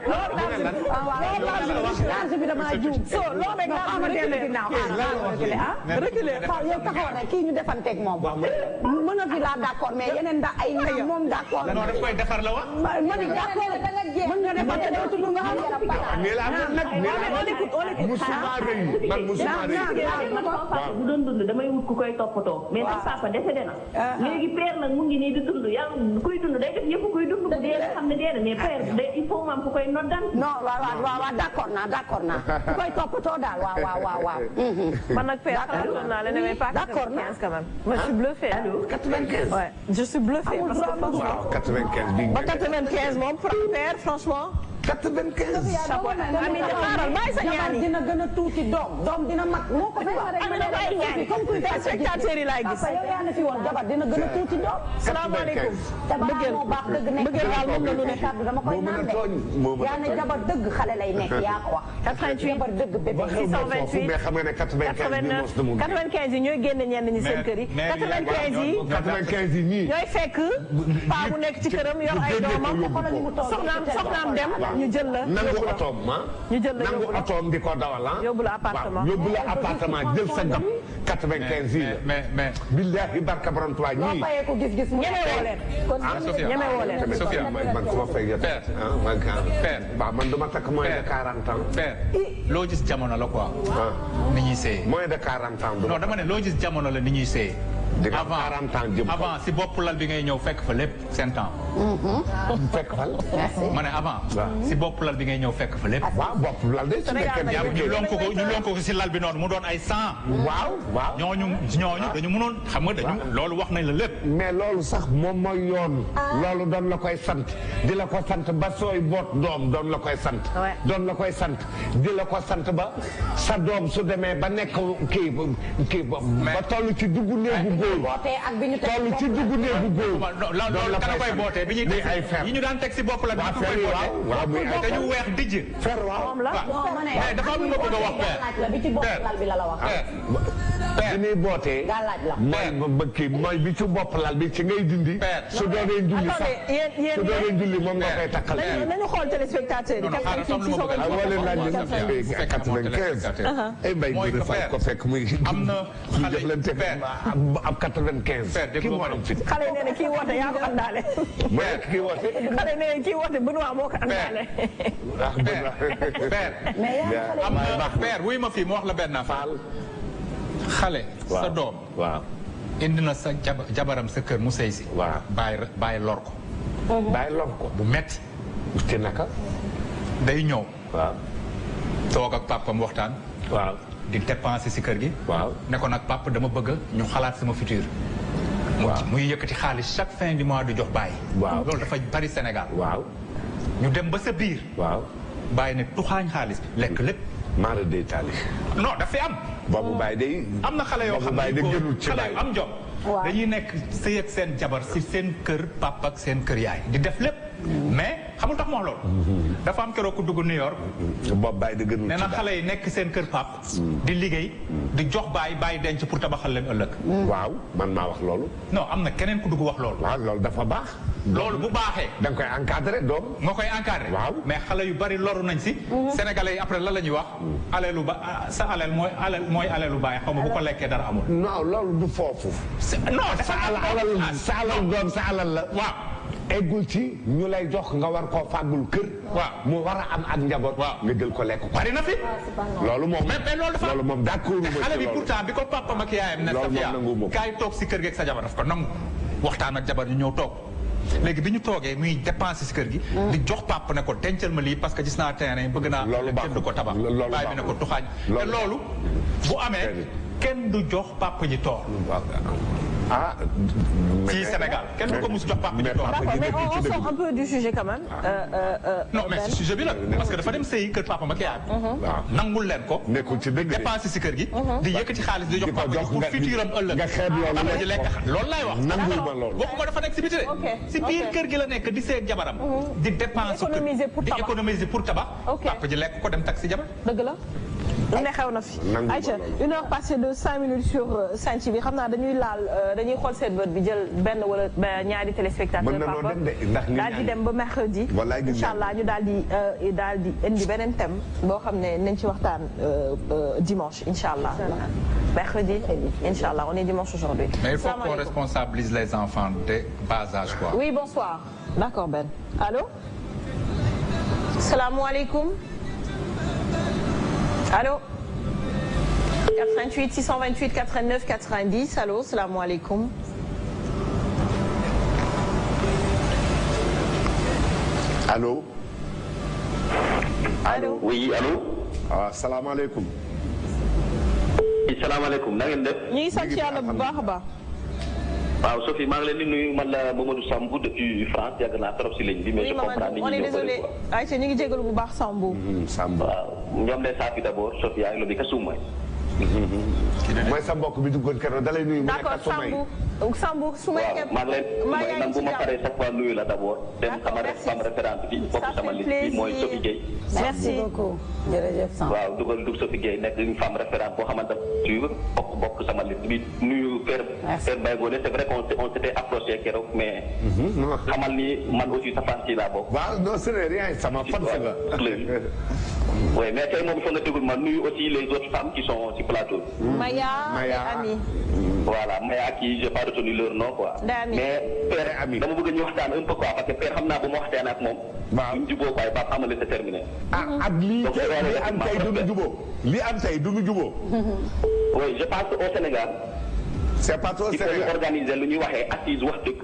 large bi dama juum. so loolu rek nga xamante ne ginnaaw reculé yow taxaw na kii ñu defanteeg moom. mën na fi laa d'accord mais yeneen da ay na moom d'accord. non daf koy defar la wax. ma ni d'accord mën nga defante doo tudd nga xam. nii laa mel nag nii laa mel musuma rëy man musuma rëy. man sama papa bu doon dund damay wut ku koy toppatoo. mais sama papa décédé na. léegi père nag mu ngi nii di dund yàlla kuy dund day def yëpp kuy dund bu dee xam ne dee na mais père il faut mu am ku koy noddan. non waaw d'accord naa ku koy toppatoo daal waaw. man nag père xalaatoon naa la ne mais pas 95 quand même. moi je suis bluffé. 95. ouais je suis bluffé parce que franchement. waaw 95 bi. ba 95 moom père franchement. 95. Ami xaaral bàyyi sa ñaan yi dina gën a tuuti doom dina mag moo ko fi wax rek. Ami na bàyyi ñaan yi comme kuy spectateur yi laay gis. yow yaa na fi woon jabar dina gën a tuuti doom. salaamaaleykum. bëggeel moo baax dëgg nekk bëggeel daal moom la lu ne. kàddu dama koy naan de yaa ne jabar dëgg xale lay nekk yaa ko wax. 88 jabar dëgg bébé. 628 mais xam nga ne 95 95 yi ñooy génne ñenn ñi seen kër yi. 95 yi ñii. ñooy fekk paa bu nekk ci këram yor ay doomam soxnaam dem ñu jël la. nangu otoom ñu jël la nangu otoom di ko dawal yóbbu la appartement yóbbu la appartement jël sa gam 95 yi la. mais billahi barka borom tubaab ñii. boo fayee ko gis-gis mu ñeme woo leen. Sofia ñeme woo leen. Sofia man ku ma fay yëpp. Père Père waaw man duma takk moins de 40 ans. Père loo gis jamono la quoi. ni ñuy seey. moins de 40 ans. non dama ne loo gis jamono la ni ñuy seey. avant si bopp lal bi ngay ñëw fekk fa lépp seen temps. fekk fa ma ne avant. si bopp lal bi ngay ñëw fekk fa lépp. waaw bopp lal de su nekkee ñu lonk ko si lal bi noonu mu doon ay 100. waaw ñooñu dañu mënoon xam nga dañu loolu wax nañ la lépp. mais loolu sax moom mooy yoon. loolu doon la koy sant di la ko sant ba sooy boot doom doon la koy sant. doon la koy sant di la ko sant ba sa doom su demee ba nekk kii ba toll ci duggu néegu góor. toll ci duggu néegu góor. loolu kan koy bootee bi ñuy teg ay fer yi ñu daan teg si bopp la. waaw fer yi waaw dañu weex dijj. fer waaw mais dafa am lu ma bëgg a wax père. bi ñuy bootee. mooy bi ci bopp lal bi ci ngay dindi. su doonee julli sax su doonee julli moom nga koy takkal. nañu xool téléspectateur yi. mooy ko fekk muy am na ab 95. kii moo am fit. xale yi nee na kii woote yaa ko àndaale. mooy kii woote. xale yi nee na kii woote Benoît moo ko àndaale. am na père wuy ma fii mu wax la benn faal. xale sa doom. waaw indi na sa jabaram sa kër mu sëy si. waaw bàyyi lor ko. bàyyi lor ko bu metti ci naka. day ñëw. waaw toog ak papam waxtaan. waaw di dépenser si kër gi. waaw ne ko nag papa dama bëgg ñu xalaat sama futur. waaw muy yëkkati xaalis chaque fin du mois du jox bàyyi. waaw loolu dafa bari Sénégal. waaw ñu dem ba sa biir. waaw bàyyi ne tuxaañ xaalis bi lekk lépp. maara day taali. non daf fi am. boobu bàyyi day. am na xale yoo xam ne xale yu am jom. dañuy nekk sëy ak seen jabar si seen kër papa ak seen kër yaay di def lépp. mais xamul tax moo loolu. dafa am keroog ku dugg New York. boobu bàyyi da gënul ci nee na xale yi nekk seen kër pap di liggéey. di jox bàyyi denc pour tabaxal leen ëllëg. waaw man maa wax loolu. non am na keneen ku dugg wax loolu. waaw loolu dafa baax. loolu bu baaxee. da nga koy encadré doom. nga koy encadré. waaw mais xale yu bari loru nañ si. Sénégalais yi après lan la ñuy wax. alelu ba sa alel mooy alelu bàyyi xaw ma bu ko lekkee dara amul. non loolu du foofu. non sa alal doom sa alal la. waaw. eggul ci ñu lay jox nga war koo fàggul kër. waaw mu war a am ak njaboot. waaw nga jël ko lekk ko. bari na fi. loolu moom. mais loolu dafa loolu moom d'accord te xale bi pourtant bi ko papa ak yaayam ne Safia kaay toog si kër gi ak sa jabar daf ko nangu. waxtaan ak jabar ñu ñëw toog. léegi bi ñu toogee muy dépenser si kër gi. di jox papa ne ko dencal ma lii parce que gis naa terrain bëgg naa. loolu baax kenn du ko tabax. baay bi ne ko tuxaañ. te loolu bu amee kenn du jox papa ji toor. ah. fii Sénégal kenn du ko mus jox papa ji toor. D'accord, mais on sort un peu du sujet quand même. non mais si sujet bi la parce que dafa dem sëyi kër papa ak yaay. waaw nangul leen ko. nekkul ci dëgg de dépenser si kër gi. di yëkkati xaalis di jox papa ji pour futuram ëllëg. nga xeeb loolu ji lekk loolu laay wax. nangul ma loolu. waxuma dafa nekk si biti de. si biir kër gi la nekk di seeg jabaram. di dépenser di économiser pour tabax. papa ji lekk ko dem taxi jabar. dëgg la. lu ne xew na fi. ayca 1 heure passée de 5 minutes sur Sen TV xam naa dañuy laal dañuy xool seen bët bi jël benn wala ñaari téléspectateur papa daal di dem ba mercredi. incha allah ñu daal di indi beneen thème boo xam ne nañ ci waxtaan dimanche incha allah. mercredi incha allah on est dimanche aujourd'hui. mais il faut qu'on responsabilise les enfants de bas âge quoi. oui bonsoir d'accord Ben allô. salaamaaleykum. Allô 88 628 89 90 allô salaamaaleykum. allô. allô oui allô. waaw salaamaaleykum. salaamaaleykum na ngeen def. ñu ngi sant yàlla bu baax a baax. waaw Sophie maa ngi leen di nuyu man la Mamadou Sambou depuis France yàgg naa trop si ligne bi. mais je comprends ni ñu ñëw désolé Aïcha ñu ngi jégalu bu baax Sambou. Sambou waaw ñoom de Safi d'abord Sophie yaa ngi loolu di kasuma. mooy sa mbokk bi duggoon keroog da lay nuyu. d'accord Sambou su ma yeggee. maa ngi leen man bu ma paree chaque fois nuyu la d'abord. dem sama femme référente bi bokk sama liste bi mooy Sophie Gueye. merci beaucoup jërëjëf Sambou. waaw dugal dug Sophie Gueye nekk une femme référente boo xamante ne bokk sama liste bi nuyu Père Mbaye Ngoné c'est vrai qu'on s'était approché keroog mais. xamal ni man aussi sa fan si laa bokk. waaw non c'est rien sama fan si la. oui mais tey moom il faut nga déglu ma nuyu aussi les autres femmes qui sont ci plateau. Maya et Ami. voilà Maya kii j'ai pas retenu leur nom quoi. mais Père Ami dama bëgg ñu waxtaan un peu quoi parce que Père xam naa ba ma waxtaan ak moom. waaw ñu jubóo quoi ba xamal c'est terminé. ak lii am tey du nu jubóo. li am tey du nu jubóo. oui je pense au Sénégal c'est pas trop Sénégal il faut ñu organiser lu ñuy waxee assise wax dëgg.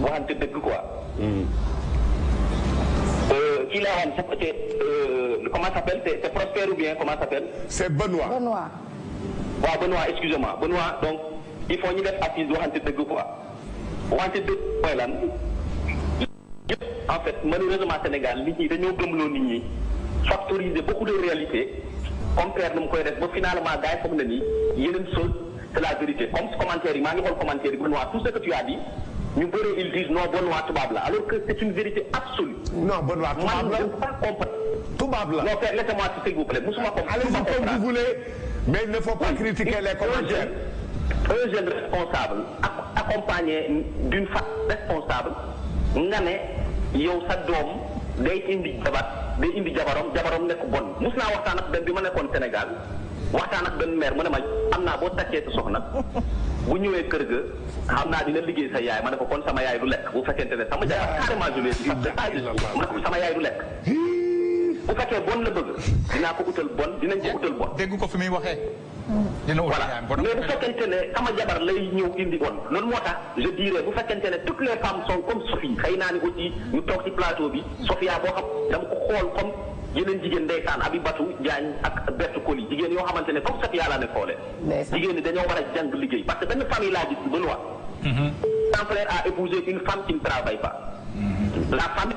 waxante dëgg quoi. kii laa waxoon c'est comment ça s'appelle c'est Prosper ou bien comment ça s'appelle. c'est Benoît. waaw Benoît excusez-moi Benoît donc il faut ñu def assise waxante dëgg quoi waxante dëgg mooy lan. en fait malheureusement Sénégal nit ñi dañoo gëmloo nit ñi factoriser beaucoup de réalités contraire nu mu koy def ba finalement gars yi foog na ni yeneen chose c'est la vérité comme commentaire yi maa ngi xool commentaire yi Benoît tout ce que tu as dit ñu bëri ils disent non Benoît tubaab la alors que c'est une vérité absolue. non Benoît tubaab la man je ne peux pas comprendre. tubaab la non laissez-moi s'il vous plaît musuma comprendre. allez-y comme vous voulez mais il ne faut pas critiquer les commentaires. un jeune responsable accompagné d'une femme responsable nga ne yow sa doom day indi jabaram nekk bon mus naa waxtaan ak benn bi ma nekkoon Sénégal waxtaan ak benn mère mu ne ma am naa boo takkee sa soxna bu ñëwee kër ga xam naa dina liggéey sa yaay ma ne ko kon sama yaay du lekk bu fekkente ne sama jabar carrément je l'ai dit ma ne ko sama yaay du lekk bu fekkee bon la bëgg dinaa ko utal bon dinañ ko utal bon. dégg ko fi muy waxee. dina utal yaayam bon mais bu fekkente ne sama jabar lay ñëw indi bon loolu moo tax je dirais bu fekkente ne toutes les femmes sont comme Sophie xëy naa ni aussi ñu toog ci plateau bi Sophia boo xam dama ko xool comme yeneen jigéen ndeysaan Abibatou Diagne ak Bertou Coly jigéen yoo xamante ne comme Sophia laa ne xoolee. jigéen ñi dañoo war a jàng liggéey parce que benn famille laa gis Benoît. Mon frère a épousé une femme qui ne travaille pas. La famille.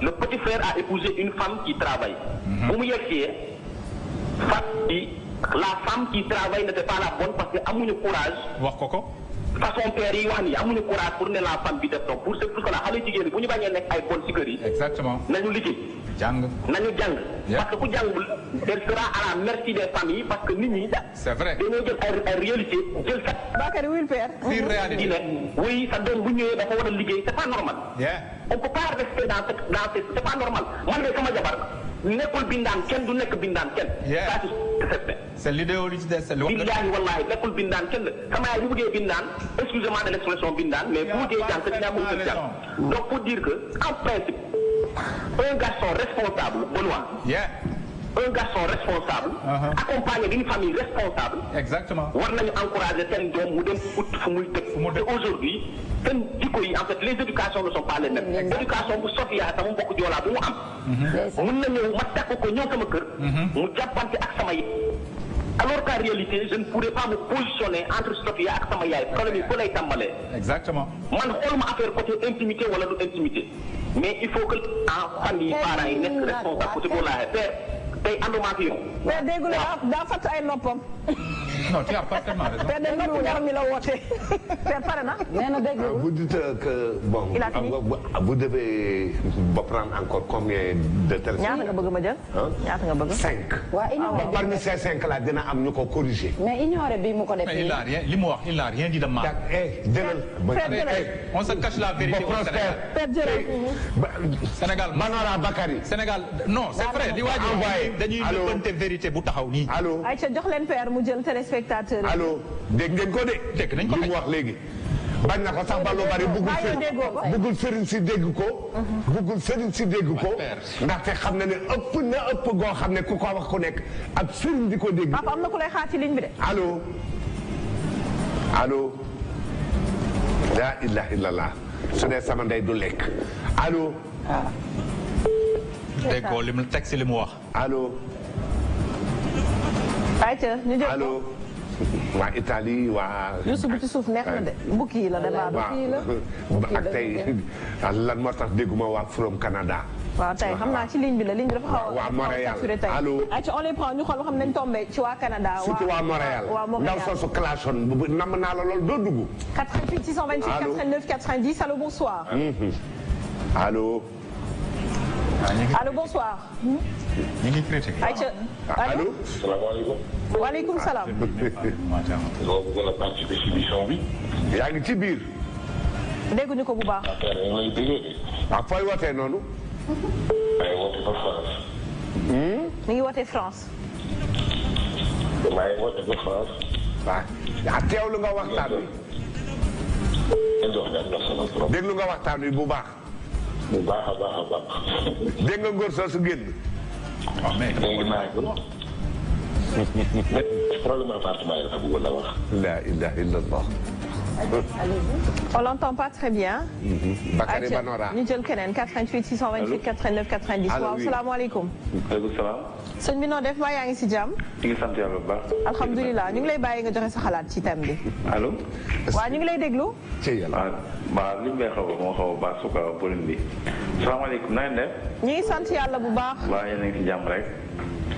Le petit frère a épousé une femme qui travaille. bu mu yegsee la femme qui travaille n'était pas la bonne parce que amuñu courage. wax ko. façon père yi wax ni amuñu courage pour ne la femme bi def donc pour ce que la xale jigéen ñi bu ñu bañee nekk ay bonnes ci kër yi. exactement nañu liggéey. nañu jàng. parce que ku jàngul elle sera à la merci des familles parce que nit ñi. c'est vrai dañoo jël ay réalité jël sa. Bakary wil père. une réalité oui sa doom bu ñëwee dafa war a liggéey c'est pas normal. on peut pas rester dans c'est pas normal man de sama jabar nekkul bindaan kenn du nekk bindaan kenn. c'est l'idéologie des sel. bindaan wallahi nekkul bindaan kenn sama yaay bu bëggee bindaan excusez-moi de l'expression bindaan mais bu bëggee jàng te dinaa ko utal jàng donc pour dire que en principe un garçon responsable Benoît. un garçon responsable. accompagné d'une famille responsable. exactement war nañu encourager seen doom mu dem ut fu muy dëkk. te aujourd'hui seen jikko yi en fait les éducations ne sont pas les mêmes. éducation bu Sophia sama mbokk joolaa bu mu am. mën na ñëw ma takk ko ñëw sama kër. mu jàppante ak sama yi. alors qu'en réalité je ne pourrais pas me positionner entre Sophia ak sama yaay problème yi fa lay tàmbalee. exactement man xooluma affaire côté intimité wala du intimité mais il faut que en famille parents yi nekk responsable côté boo laaxee père tey ànduma ak yow. mais déggu la daa fatt ay noppam. non tu as parfaitement raison. père de nopp ñaar mi la woote. père pare na. nee na dégg vous dites que bon. vous devez prendre encore combien de téléphone. ñaata nga bëgg ma jël. ñaata nga bëgg. 5. waaw ignoré parmi ces 5 là dina am ñu ko corriger. mais ignoré bi mu ko def. mais il a rien li mu wax il n'a rien dit de mal. on se cache la vérité au Sénégal. père jërëjëf. Sénégal Manora Bakary. Sénégal non c'est vrai li waa ji dañuy lëppante vérité bu taxaw nii. allo ayca jox leen père mu jël téléspectateur yi. allo dégg ngeen ko de. dégg nañ ko li mu wax léegi. bañ na ko sax ba lu bari bëggul sëriñ si dégg ko. bëggul sëriñ si dégg ko. ndaxte xam na ne ëpp goo xam ne ku ko wax ku nekk ak sëriñ di ko dégg. papa am na ku lay xaar ci ligne bi de. allo allo. la ilaha illallah su dee sama ndey du lekk allo. dégg ko li mu teg si li mu wax. allo. ayca ñu jël ko allo. waa Italie waa. Youssou bu ci suuf neex na de. bukki yi la débat bukki yi la. ak tey lan moo tax dégguma waa from Canada. waaw tey xam naa ci ligne bi la ligne bi dafa xaw a. waa Montréal allo. ayca on les prend ñu xool xam nañ tombé ci waa Canada. surtout waa Montréal. ndaw soosu clashon bu nam naa la lool doo dugg. 88 628 89 90 allo bonsoir. allo. allo bonsoir. ñu ngi critiqué. ayca allo. salaamaaleykum. waaleykum salaam. doo bëggoon a participer ci émission bi. yaa ngi ci biir. dégguñu ko bu baax. affaire yi lay déggee de. ah fooy wootee noonu. maa ngi woote ba France. mi ngi wootee France. maa ngi woote ba France. waaw teewlu nga waxtaan wi. déglu nga waxtaan wi bu baax. bu baax a baax a baax. dégg nga ngóor soosu génn. waaw mais dégg naa ko. problème appartement yi dafa bëggoon a wax. la ilaha illallah. On l'entend pas très bien. Bakary Banora. ñu jël keneen 88 628 89 90. waaw salaamaaleykum. maaleykum salaam. sëñ bi noo def mbaa yaa ngi si jàmm. ñu ngi sant yàlla bu baax. alhamdulilah ñu ngi lay bàyyi nga joxe sa xalaat ci thème bi. allo. waaw ñu ngi lay déglu. waaw li ñu lay moo xaw a baax su ko problème bi. salaamaaleykum na ngeen def. ñu ngi sant yàlla bu baax. waaw yéen a ngi si jàmm rek.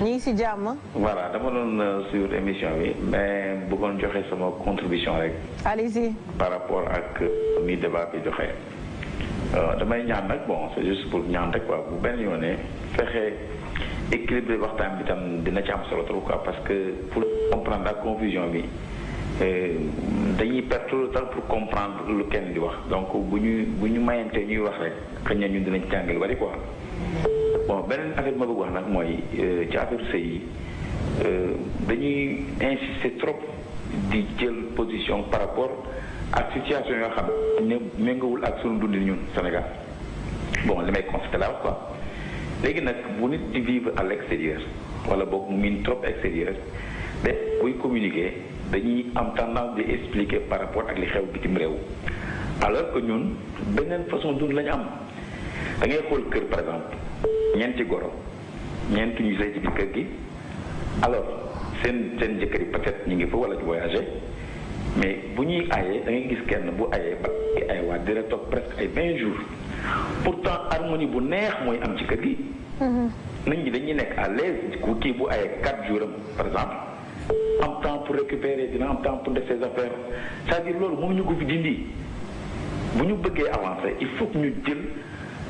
ñu ngi si jàmm. voilà dama doon suivre émission bi mais bëggoon joxe sama contribution rek. allez-y. par rapport ak ni débat bi joxe. damay ñaan nag bon c'est juste pour ñaan rek quoi bu benn yoonee fexe équilibré waxtaan bi tam dina ci am solo trop quoi parce que pour comprendre la confusion bi dañuy perdre tout le temps pour comprendre lu kenn di wax donc bu ñu mayante ñuy wax rek xëy na ñun dinañ jàngal bari quoi. bon beneen affaire ma bëgg wax nag mooy ci affaire sëy yi dañuy insister trop di jël position par rapport ak situation yoo xam ne méngawul ak sunu dundin ñun Sénégal bon li may constaté la quoi léegi nag bu nit di vivre à l'extérieur wala boog mu miin trop extérieur de buy communiquer dañuy am tendance di expliquer par rapport ak li xew bitim réew alors que ñun beneen façon dund la ñu am da ngay xool kër par exemple ñeenti goro ñeenti ñu sëy ci biir kër gi alors seen jëkkër yi peut-être ñu ngi fa wala ci voyager mais bu ñuy ayee da ngay gis kenn bu ayee ba ay waat dina toog presque ay 20 jours pourtant harmonie bu neex mooy am ci kër gi. nit ñi dañuy nekk à l'aise ku kii bu ayee 4 jours am par exemple am temps pour récupérer dina am temps pour def ses affaires c'est-à-dire loolu mënuñu ko fi dindi bu ñu bëggee avancer il faut que ñu jël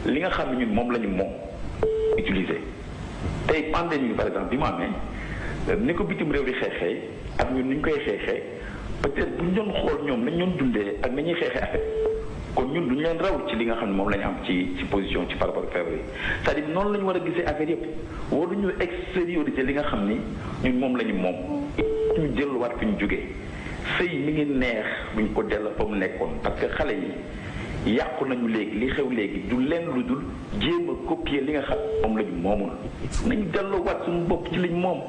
li nga xam ne ñun moom la ñu moom utiliser tey pandémie bi par exemple bi mu amee ni ko bitim réew di xeexee ak ñun ni ñu koy xeexee peut-être bu ñu doon xool ñoom nañ doon dundee ak nañuy xeexee affaire kon ñun duñu leen raw ci li nga xam ne moom la ñu am ci position ci par rapport ak feebar yi c'est-à-dire noonu la ñu war a gisee affaire yëpp waruñu extérioriser li nga xam ni ñun moom la ñu moom ñu jëluwaat fi ñu jógee sëy mi ngi neex buñ ko delloo fa mu nekkoon parce que xale yi yàqu nañu léegi li xew léegi du leen lu dul jéem a copier li nga xam moom la ñu moomul nañu delloowaat suñu bopp ci liñ moom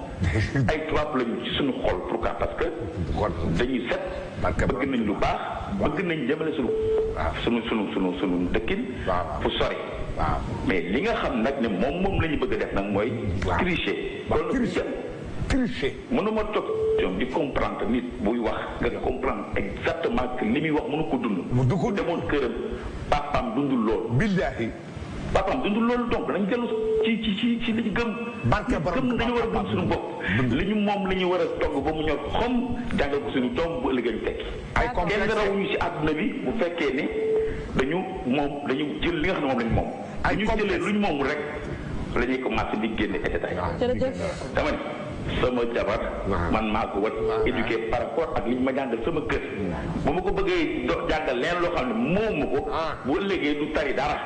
ay tubaab lañu ci suñu xol pourquoi parce que dañuy set bëgg nañ lu baax bëgg nañ jëmale suñu dëkkin fu sori mais li nga xam nag ne moom la ñu bëgg a def nag mooy tricher loolu tricher mënuma toog di comprendre nit buy wax nga comprendre exactement que li muy wax mënu ko dund du ko demoon këram papaam dundul loolu billahi papaam dundul loolu donc dañ dellu ci li ñu gëm gëm dañu war a gëm suñu bopp li ñu moom la ñu war a togg ba mu ñor xom jàngal ko suñu doom bu ëllëgee ñu tekki kenn rawuñu ci àdduna bi bu fekkee ni dañu jël li nga xam ne moom lañu moom ñu jëlee lu ñu moomul rek la ñuy commencé di génne et dama ne sama jabar man maa ko wat éduqué par rapport ak li ñu ma jàngal sama kër bu ma ko bëggee jàngal leen loo xam ne moomu ko bu ëllëgee du tari dara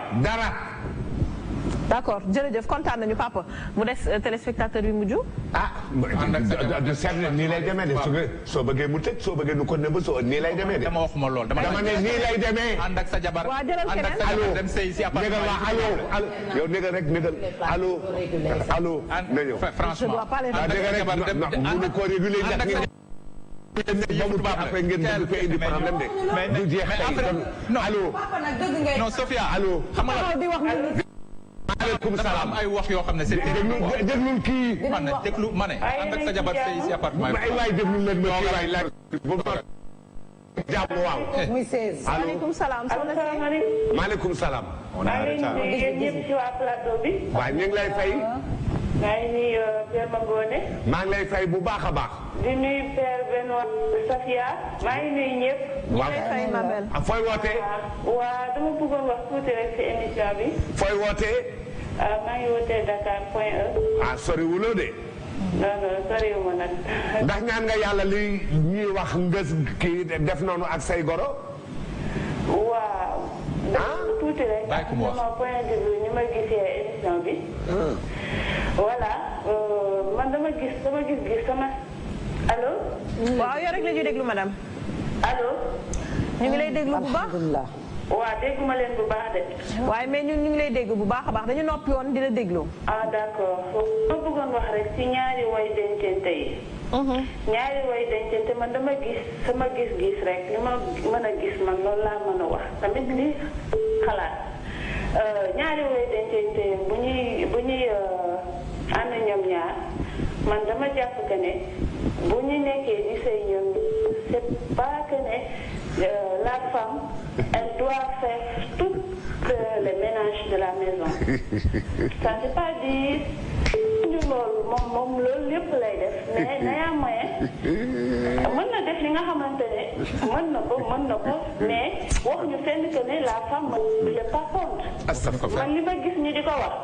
d'accord jërëjëf kontaan nañu papa mu des téléspectateur bi mujj de seetlu nii lay demee de soo bëggee mu tëj soo bëggee nu ko nëbb soo nii lay demee de dama waxuma lool dama ne nii lay demee ànd ak sa jabar ànd ak sa jabar dem sëy si appartement allo yow négal rek négal allo na ñëw franchement négal rek mënu ko réguler ndax après ngeen bëgg fee indi problème de du jeex tey allo non Sophia allo xam nga maaleykum salaam ay wax yoo xam ne c'est déglul kii man déglu ma ne ànd ak sa jabar sëy si appartement ay waay déglul leen ma kii waay laaj jàmm waaw muy 16 maaleykum salaam maaleykum salaam maa ngi nuyu ñëpp ci waa plateau bi waaw ñu ngi lay fay maa ngi nuyu Père Mangone maa ngi lay fay bu baax a baax di nuyu Père Benoît Safia maa ngi nuyu ñëpp waaw fooy wootee waaw dama bëggoon wax tuuti rek ci émission bi fooy wootee maa ngi wootee Dakar.e sori wuloo de non soriwuma nag ndax ñaan nga yàlla li ñuy wax ngës kii def noonu ak say goro waaw tuuti rek sama point de vue ñu ma gisee émission bi voilà man dama gis sama allo waaw yow rek la ñuy déglu madame allo ñu ngi lay déglu bu baax waaw dégguma leen bu baax de waaye mais ñun ñu ngi lay dégg bu baax a baax dañu noppi woon di la déglu d'accord ma bëggoon wax rek ci ñaari way dencante yi ñaari way dencante man dama gis sama gis-gis rek li ma mën a gis man loolu laa mën a wax tamit li xalaat ñaari way dencante bu ñuy ànd ñoom ñaar man dama jàpp que ne bu ñu nekkee di sëy ñoom c'est pas que ne la femme elle doit faire tout le ménage de la maison ça veut pas dire ñu loolu moom loolu lépp lay def mais naya moyen mën na def li nga xamante ne mën na ko mais waxuñu fenn que ne la femme ne pas compte man li ma gis ñu di ko wax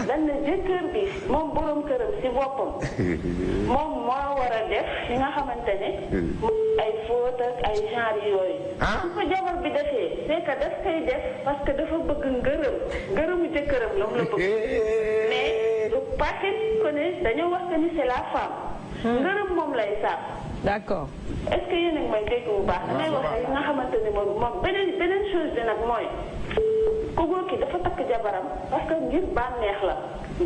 dañ ne jëkkër bi moom borom këram si boppam moom moo war a def li nga xamante ne ay faute ak ay genre yooyu su ko jabar bi defee c'est que daf koy def parce que dafa bëgg ngërëmu jëkkëram la mu la bëgg mais parce que ne dañoo wax que ni c'est la femme ngërëm moom lay sàpp d'accord est-ce que yéen a ngi may dégg bu baax damay wax li nga xamante ne moom beneen chose bi nag mooy ku góor ki dafa takk jabaram parce que ngir bànneex la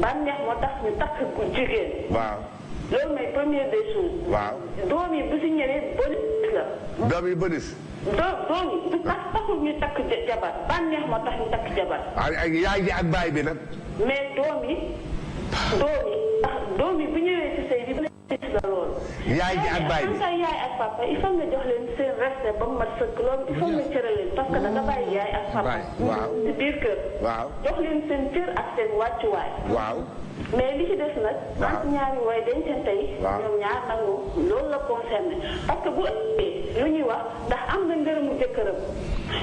bànneex moo tax ñu takk ku jigéen waaw loolu mooy première des choses waaw doom yi bu si ñëwee bonus la doom yi bonus doom yi du taxul ñu takk jabar bànneex moo tax ñu takk jabar ak yaay ji ak baay bi nag mais doom yi bu ñëwee ci sëy bi bonus la loolu yaay ji ak baay bi yaay ak papa il faut nga jox leen seen respect ba mu mat sëkk loolu il faut nga cëral leen parce que da nga bàyyi yaay ak papa waaw ci biir kër waaw jox leen seen cër ak seen wàccuwaay waaw mais li ci des nag entre ñaari way dencante yi ñoom ñaar nag moom loolu la concerné parce que bu ëppee lu ñuy wax ndax am na ngërëmu jëkkëram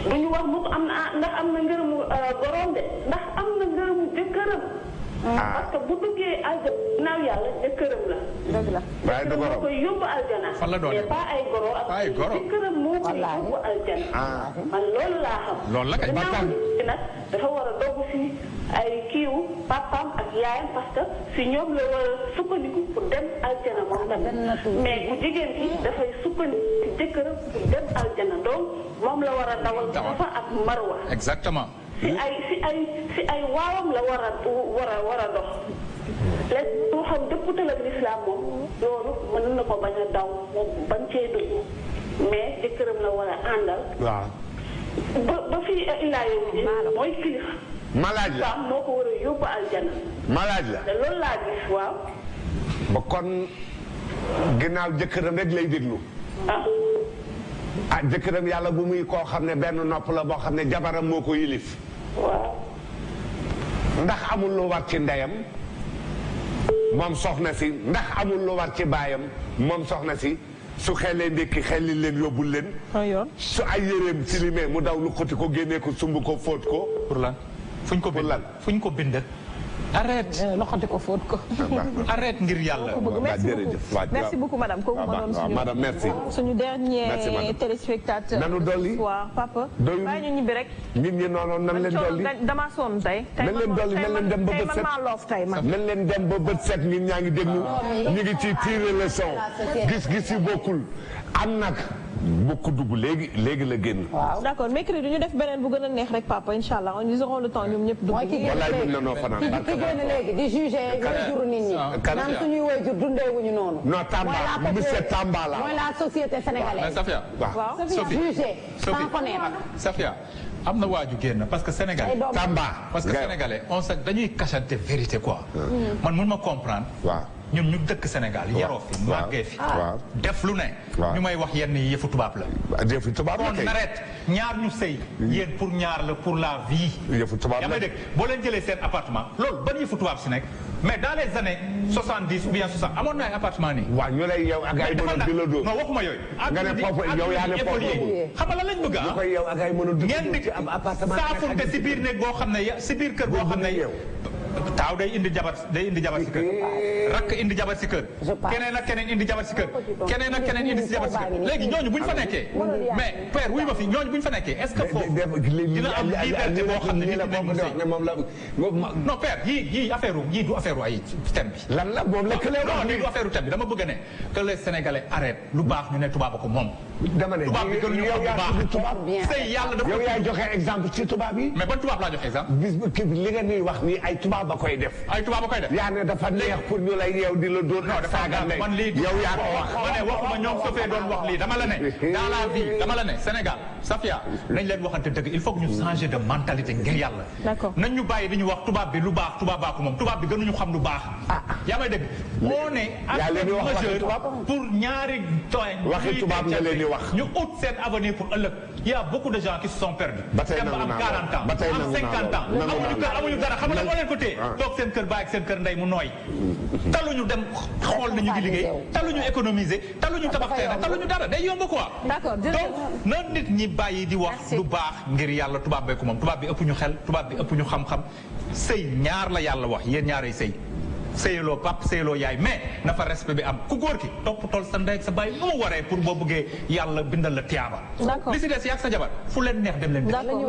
du ñu wax mukk am na ndax am na ngërëmu goroom de ndax am na ngërëmu jëkkëram parce que bu duggee aljana naaw yàlla jëkkëram la dëgg la waaye du moo koy yóbbu aljana mais pas ay goro ak jëkkëram moo koy yóbbu aljana man loolu laa xam loolu la kay nag dafa war a dogg si ay kiiwu papaam ak yaayam parce que si ñoom la war a sukkandiku pour dem aljana moom tamit mais bu jigéen ki dafay sukkandiku si jëkkëram pour dem aljana donc moom la war a dawal dafa ak marwa exactement si ay waawam la war a dox léegi moo xam dëpputal ak l'islam moom loolu mën na ko bañ a daw moom bañ cee dugg mais jëkkëram la war a àndal waaw ba fii illaa yow ji mooy kilif malaaj la faam moo ko war a yóbbu aljana malaaj la te loolu laa gis waaw ba kon ginnaaw jëkkëram rek lay déglu jëkkëram yàlla bu muy koo xam ne benn nopp la boo xam ne jabaram moo ko yilif waaw ndax amul lu war ci ndeyam moom soxna si ndax amul lu war ci baayam moom soxna si su xelee ndékki xelli leen yóbbul leen su ay yéreem ci limee mu daw lu xoti ko génnee ko sumb ko fóot ko pour lan fuñ ko bind fuñ ko bind arrête loxoti ko fóot ko arrête ngir yàlla merci beaucoup madame kooku ma doon madame merci suñu dernier téléspectateur nanu dolli waaw papa bàyyi ñu ñibbi rek nit ñi noonu nan leen dolli dama sonn tey nan leen dolli nan leen dem ba bët set nan leen dem ba bët set ñun ñaa ngi déglu ñu ngi ci tirer le son gis-gis yi bokkul am nag bokku dugg léegi la génn. d'accord mercredi ñu def beneen bu gën a neex rek papa incha allah ils auront le temps ñoom ñëpp dugg. wallaay mën na noo fanaan. ki génn léegi di juger waajuru nit ñi. naan suñuy waajur dundeewuñu noonu. non Tamba monsieur Tamba la. mooy la société sénégalaise. Safia waaw juger sans connaître. Safia am na waaju génn parce que sénégalais. Tamba parce que sénégalais on sait dañuy cachante vérité quoi. man mun ma comprendre. waaw. ñun ñu dëkk Sénégal yaroo fi màggee fi def lu ne ñu may wax yenn yi yëfu tubaab la yëfu tubaab la on arrête ñaar ñu sëy yéen pour ñaar la pour la vie yëfu tubaab la yaa may dégg boo leen jëlee seen appartement loolu ban yëfu tubaab si nekk mais dans les années 70 ou bien 60 amoon na ay appartement nii waaw ñu lay yow ak ay mën a dilo dóor non waxuma yooyu nga ne foofu yow yaa ne foofu xam nga lan lañ bëgg koy yow ak ay mën a ngeen di saafunte si biir néeg boo xam ne si biir kër boo xam ne taaw day indi jabar si kër rakk indi jabar si kër keneen ak keneen indi jabar si kër keneen ak keneen indi si jabar si kër léegi ñooñu buñ fa nekkee mais père wuy ma fi ñooñu buñ fa nekkee est-ce que foofu dina am liberté boo xam ne nit ñi dañ ko sëy non père yii affaire yii du affaire ay thème bi lan la moom la non lii du affaire thème bi dama bëgg ne que les Sénégalais arrêtent lu baax ñu ne tubaab ko moom dama ne tubaab bi gën ñu ko bu baax sëy yàlla dafa yow yaay joxe exemple ci tubaab yi mais ban tubaab laa joxe exemple bis li nga ñuy wax nii ay tubaab tubaab ba koy def. ay tubaab ba koy def. yaa ne dafa neex pour ñu lay yeew di la dóor ak saaga ndey. man lii yow yaa ko wax. ma ne waxuma ñoom Sofee doon wax lii dama la ne. dans la vie dama la ne Sénégal Safia nañ leen waxante dëgg il faut que ñu changer de mentalité ngir yàlla. d'accord nañ ñu bàyyi di ñu wax tubaab bi lu baax tubaab baa ko moom tubaab bi gënuñu xam lu baax. yaa may dégg. moo ne yaa leen di wax waxi tubaab pour ñaari tooy. waxi tubaab nga leen di wax. ñu ut seen avenir pour ëllëg. il y a beaucoup de gens qui se sont perdus. ba tey nangu naa am 40 ans ba tey am 50 ans amuñu dara xam nga moo leen ko téye toog seen kër baay ak seen kër ndey mu nooy. taluñu dem xool nañu ngi liggéey taluñu économiser taluñu tabax terrain taluñu dara day yomb quoi. d'accord donc na nit ñi bàyyi di wax lu baax ngir yàlla tubaab bee ko moom tubaab bi ëpp ñu xel tubaab bi ëpp ñu xam-xam sëy ñaar la yàlla wax yéen ñaaray sëy sëyaloo pap sëyaloo yaay mais na fa respect bi am ku góor ki topp tool sa ndey ak sa bàyyi nu mu waree pour boo bëggee yàlla bindal la tiyaaba. d'accord li si des yàgg sa jabar fu leen neex dem leen. d'accord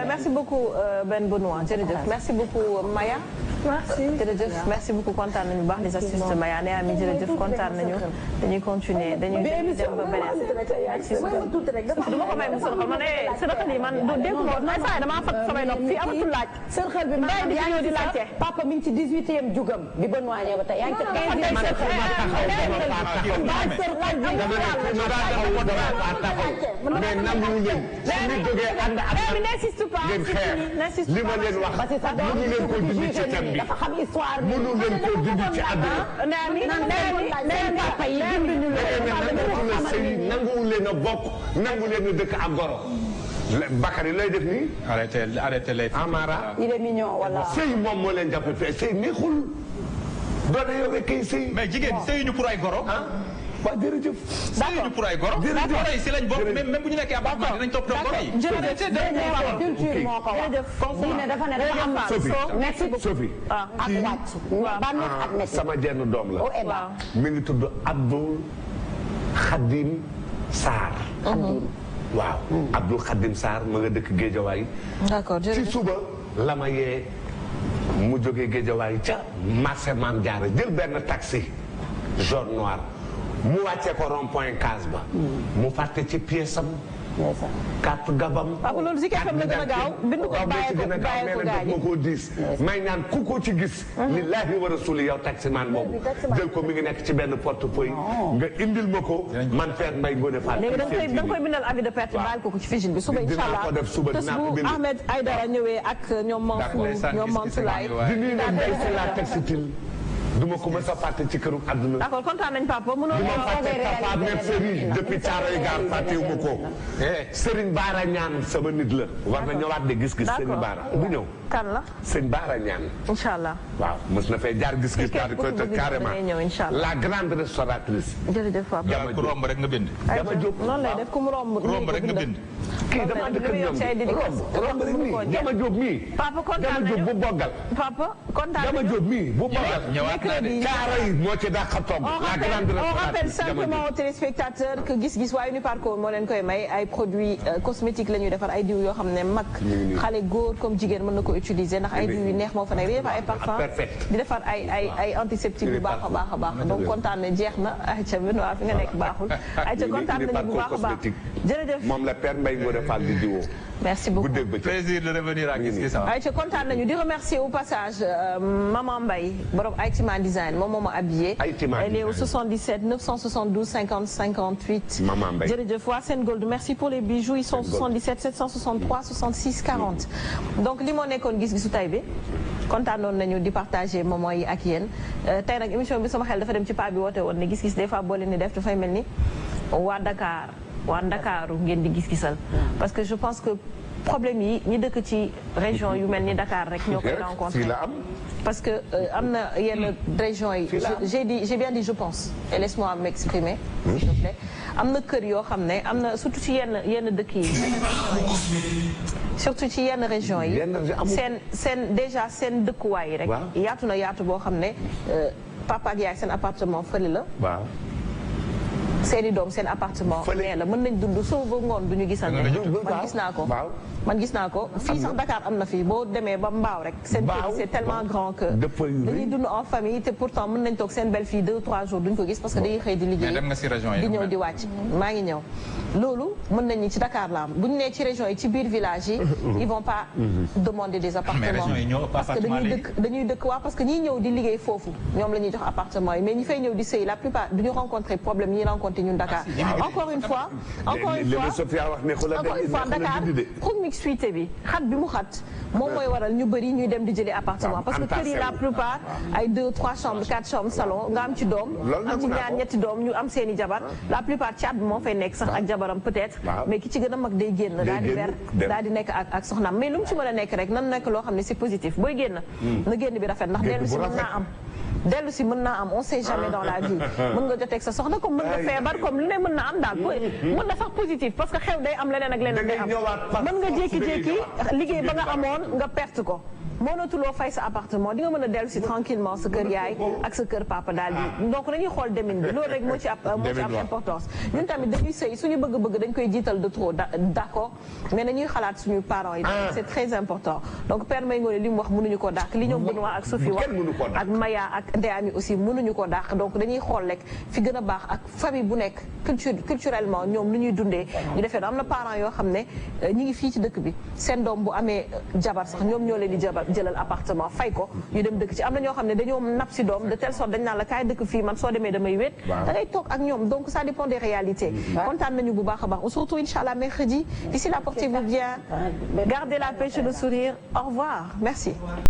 merci beaucoup Ben Benoît jërëjëf merci beaucoup Maya. merci jërëjëf merci beaucoup kontaan nañu baax les assistes Maya ne ami jërëjëf kontaan nañu dañuy continuer dañuy dem ba beneen. du ma ko may mu sërxal man sërxal yi man du dégg ma man saa damaa fat samay nopp fii amatul laaj. sërxal bi maanaam yaa ngi ci papa mi ngi ci 18e jugam bi Benoît ñëw ba tey yaa ngi mais nanguwu leen suñu jógee ànd ak ngeen xeex li ma leen wax mënu leen ko dindi ci thème bi mënu leen ko dindi ci àdduna nanguwu leen a bokk nangu leen a dëkk ak goro Bakary looy def nii arrêté les Amara il est mignon wala sëy moom moo leen jàppe fee sëy neexul doone yow kay sëy mais jigéen sëyuñu pour ay goro waaw jërëjëf. sëyuñu pour ay goro. goro yi si lañ bokk même bu ñu nekkee appartement dinañ topp doon goro yi. culture moo ko wax. diine dafa ne dafa am Sophie ak wàcc. sama jenn doom la. mi ngi tudd Abdou Khadim Sarr. waaw Abdou Khadim Sarr ma nga dëkk Géejawaay. d'accord ci suba la ma yee mu jógee Géejawaay ca marché Mame Diarra jël benn taxi jaune noir mu wàccee ko rond point case ba. mu fàtte ci pièce am. carte gabam. waaw loolu si kàttan la gën a gaaw bindu ko bàyyi ko gaañ ma koo diis. may ñaan ku ko ci gis. lillahi wa rasuli yow taximan boobu. jël ko mi ngi nekk ci benn portefeuille. nga indil ma ko. man Père Mbaye Ngoné Fall. léegi da nga koy bindal avis de perte baal ko ci figile bi suba incha allah dinaa ko def suba dinaa ko bind. Ahmed Aïdara ñëwee ak ñoom Mansour ñoom Mansoulaye. di nuyu nag Mbaye c'est la textile. duma ko mës a fàtte ci këru àdduna. d'accord kontaan nañ papa mënoo duma fàtte papa même Serigne depuis Thiaroye Gare fàttewu ma ko. Serigne Baara ñaan sama nit la. war na ñëwaat de gis-gis Serigne Baara bu ñëw. kan la Serigne Baara ñaan. incha allah. waaw mës na fay jaar gis-gis. daal di koy toj carrément la grande restauratrice. jërëjëf papa. Jama ku romb rek nga bind. Jama Diop noonu lay def ku mu romb. romb rek nga bind. kii dama dëkk ñoom romb rek nii Jama Diop mii. papa kontaan Jama Diop bu boggal. papa kontaan Jama Diop mii bu boggal. ñëwaat naa de. moo ci dàq togg. on rappelle simplement aux téléspectateurs que gis-gis waa Uniparco moo leen koy may ay produits cosmétiques la ñuy defar ay diw yoo xam ne mag xale góor comme jigéen mën na ko utiliser ndax ay diw yu neex moo fa nekk di defar ay parfum di defar ay antiseptique bu baax a baax donc kontaan ne jeex na ayca Benoît fi nga nekk baaxul ayca kontaan nañu bu baax a baax jërëjëf moom la Père Mbaye Ngoné Fall di diwoo. merci beaucoup plaisir de revenir à Gis Gis. ayca kontaan nañu di remercier au passage Maman Mbaye borom Aïtiman Design moom moo ma habillé. Elle est au 77 972 50 58. Maman Mbaye jërëjëf waa Sen Gold merci pour les bijoux ils sont 77 763 66 40. donc li moo nekkoon gis-gisu tay bi kontaanoon nañu di partager moment yi ak yéen tey nag émission bi sama xel dafa dem ci paa bi woote woon ne gis-gis des fois boo leen di def dafay mel ni waa Dakar waa Ndakaaru ngeen di gis-gisal. parce que je pense que problème yi ñi dëkk ci région yu mel ni Dakar rek ñoo koy rencontré. parce que am na yenn régions yi. j'ai bien dit je pense et laisse-moi m'exprimer s'il te plaît. am na kër yoo xam ne am na surtout ci yenn dëkk yi. surtout ci yenn régions yi. seen déjà seen dëkkuwaay yi rek. yaatu na yaatu boo xam ne papa ak yaay seen appartement fële la. seeni doom seen appartement nee la mën nañ dund soo ba ngoon du ñu gisal man gis naa ko man gis naa ko fii sax Dakar am na fii boo demee ba Mbaaw rek seen kër c'est tellement grand que dañuy dund en famille te pourtant mën nañ toog seen belle fille 2-3 jours duñ ko gis parce que dañuy xëy di liggéey di ñëw di wàcc maa ngi ñëw loolu mën nañu ci Dakar la am bu ñu nee ci région yi ci biir village yi ils vont pas demander des appartements parce que dañuy dëkk waa parce que ñiy ñëw di liggéey foofu ñoom la ñuy jox appartement yi mais ñi fay ñëw di sëy la plupart duñu rencontrer problème yi ñuy rencontrer ñun Dakar encore une fois Dakar promiscuité bi xat bi mu xat moom mooy waral ñu bëri ñuy dem di jëli appartement parce que kër yi la plupart ay 2-3 chambres 4 chambres salon nga am ci doom am ci ñaar ñetti doom ñu am seeni jabar la plupart caat bi moo fay nekk sax ak jabaram peut-être mais ki ci gën a mag day génn daal di ber daal di nekk ak soxnaam mais lu mu ci mën a nekk rek nan nekk loo xam ne c'est positif booy génn na génn bi rafet ndax dellu si mën naa am dellu si mën naa am on sait jamais dans la vie mën nga joteeg sa soxna comme mën nga feebar comme lu ne mën na am daal mën na sax positif parce que xew day am leneen ak leneen day am mën nga jékki-jékki liggéey ba nga amoon nga perte ko mënatuloo fay sa appartement di nga mën a dellu si tranquillement sa kër yaay ak sa kër papa daal di donc dañuy xool demin bi loolu rek moo ci am importance ñun tamit dañuy sëy suñu bëgg-bëgg dañ koy jiital de trop d'accord mais dañuy xalaat suñu parents yi c'est très important donc Père Mbaye Ngoné li mu wax mënuñu ko dàq li ñoom Benoît ak Sophie wax ak Maya ak Ndeyami aussi mënuñu ko dàq donc dañuy xool rek fi gën a baax ak famille bu nekk culturellement ñoom lu ñuy dundee ñu defee am na parents yoo xam ne ñi ngi fii ci dëkk bi seen doom bu amee jabar sax ñoom ñoo leen di jëlal appartement fay ko ñu dem dëkk ci am na ñoo xam ne dañoo napp si doom de telle sorte dañ naan la kaay dëkk fii man soo demee damay wéet da ngay toog ak ñoom donc ça dépend des réalités kontaan nañu bu baax a baax on se retrouve inchallah mercredi d'ici là portez-vous bien gardez la pêche et le sourire au revoir merci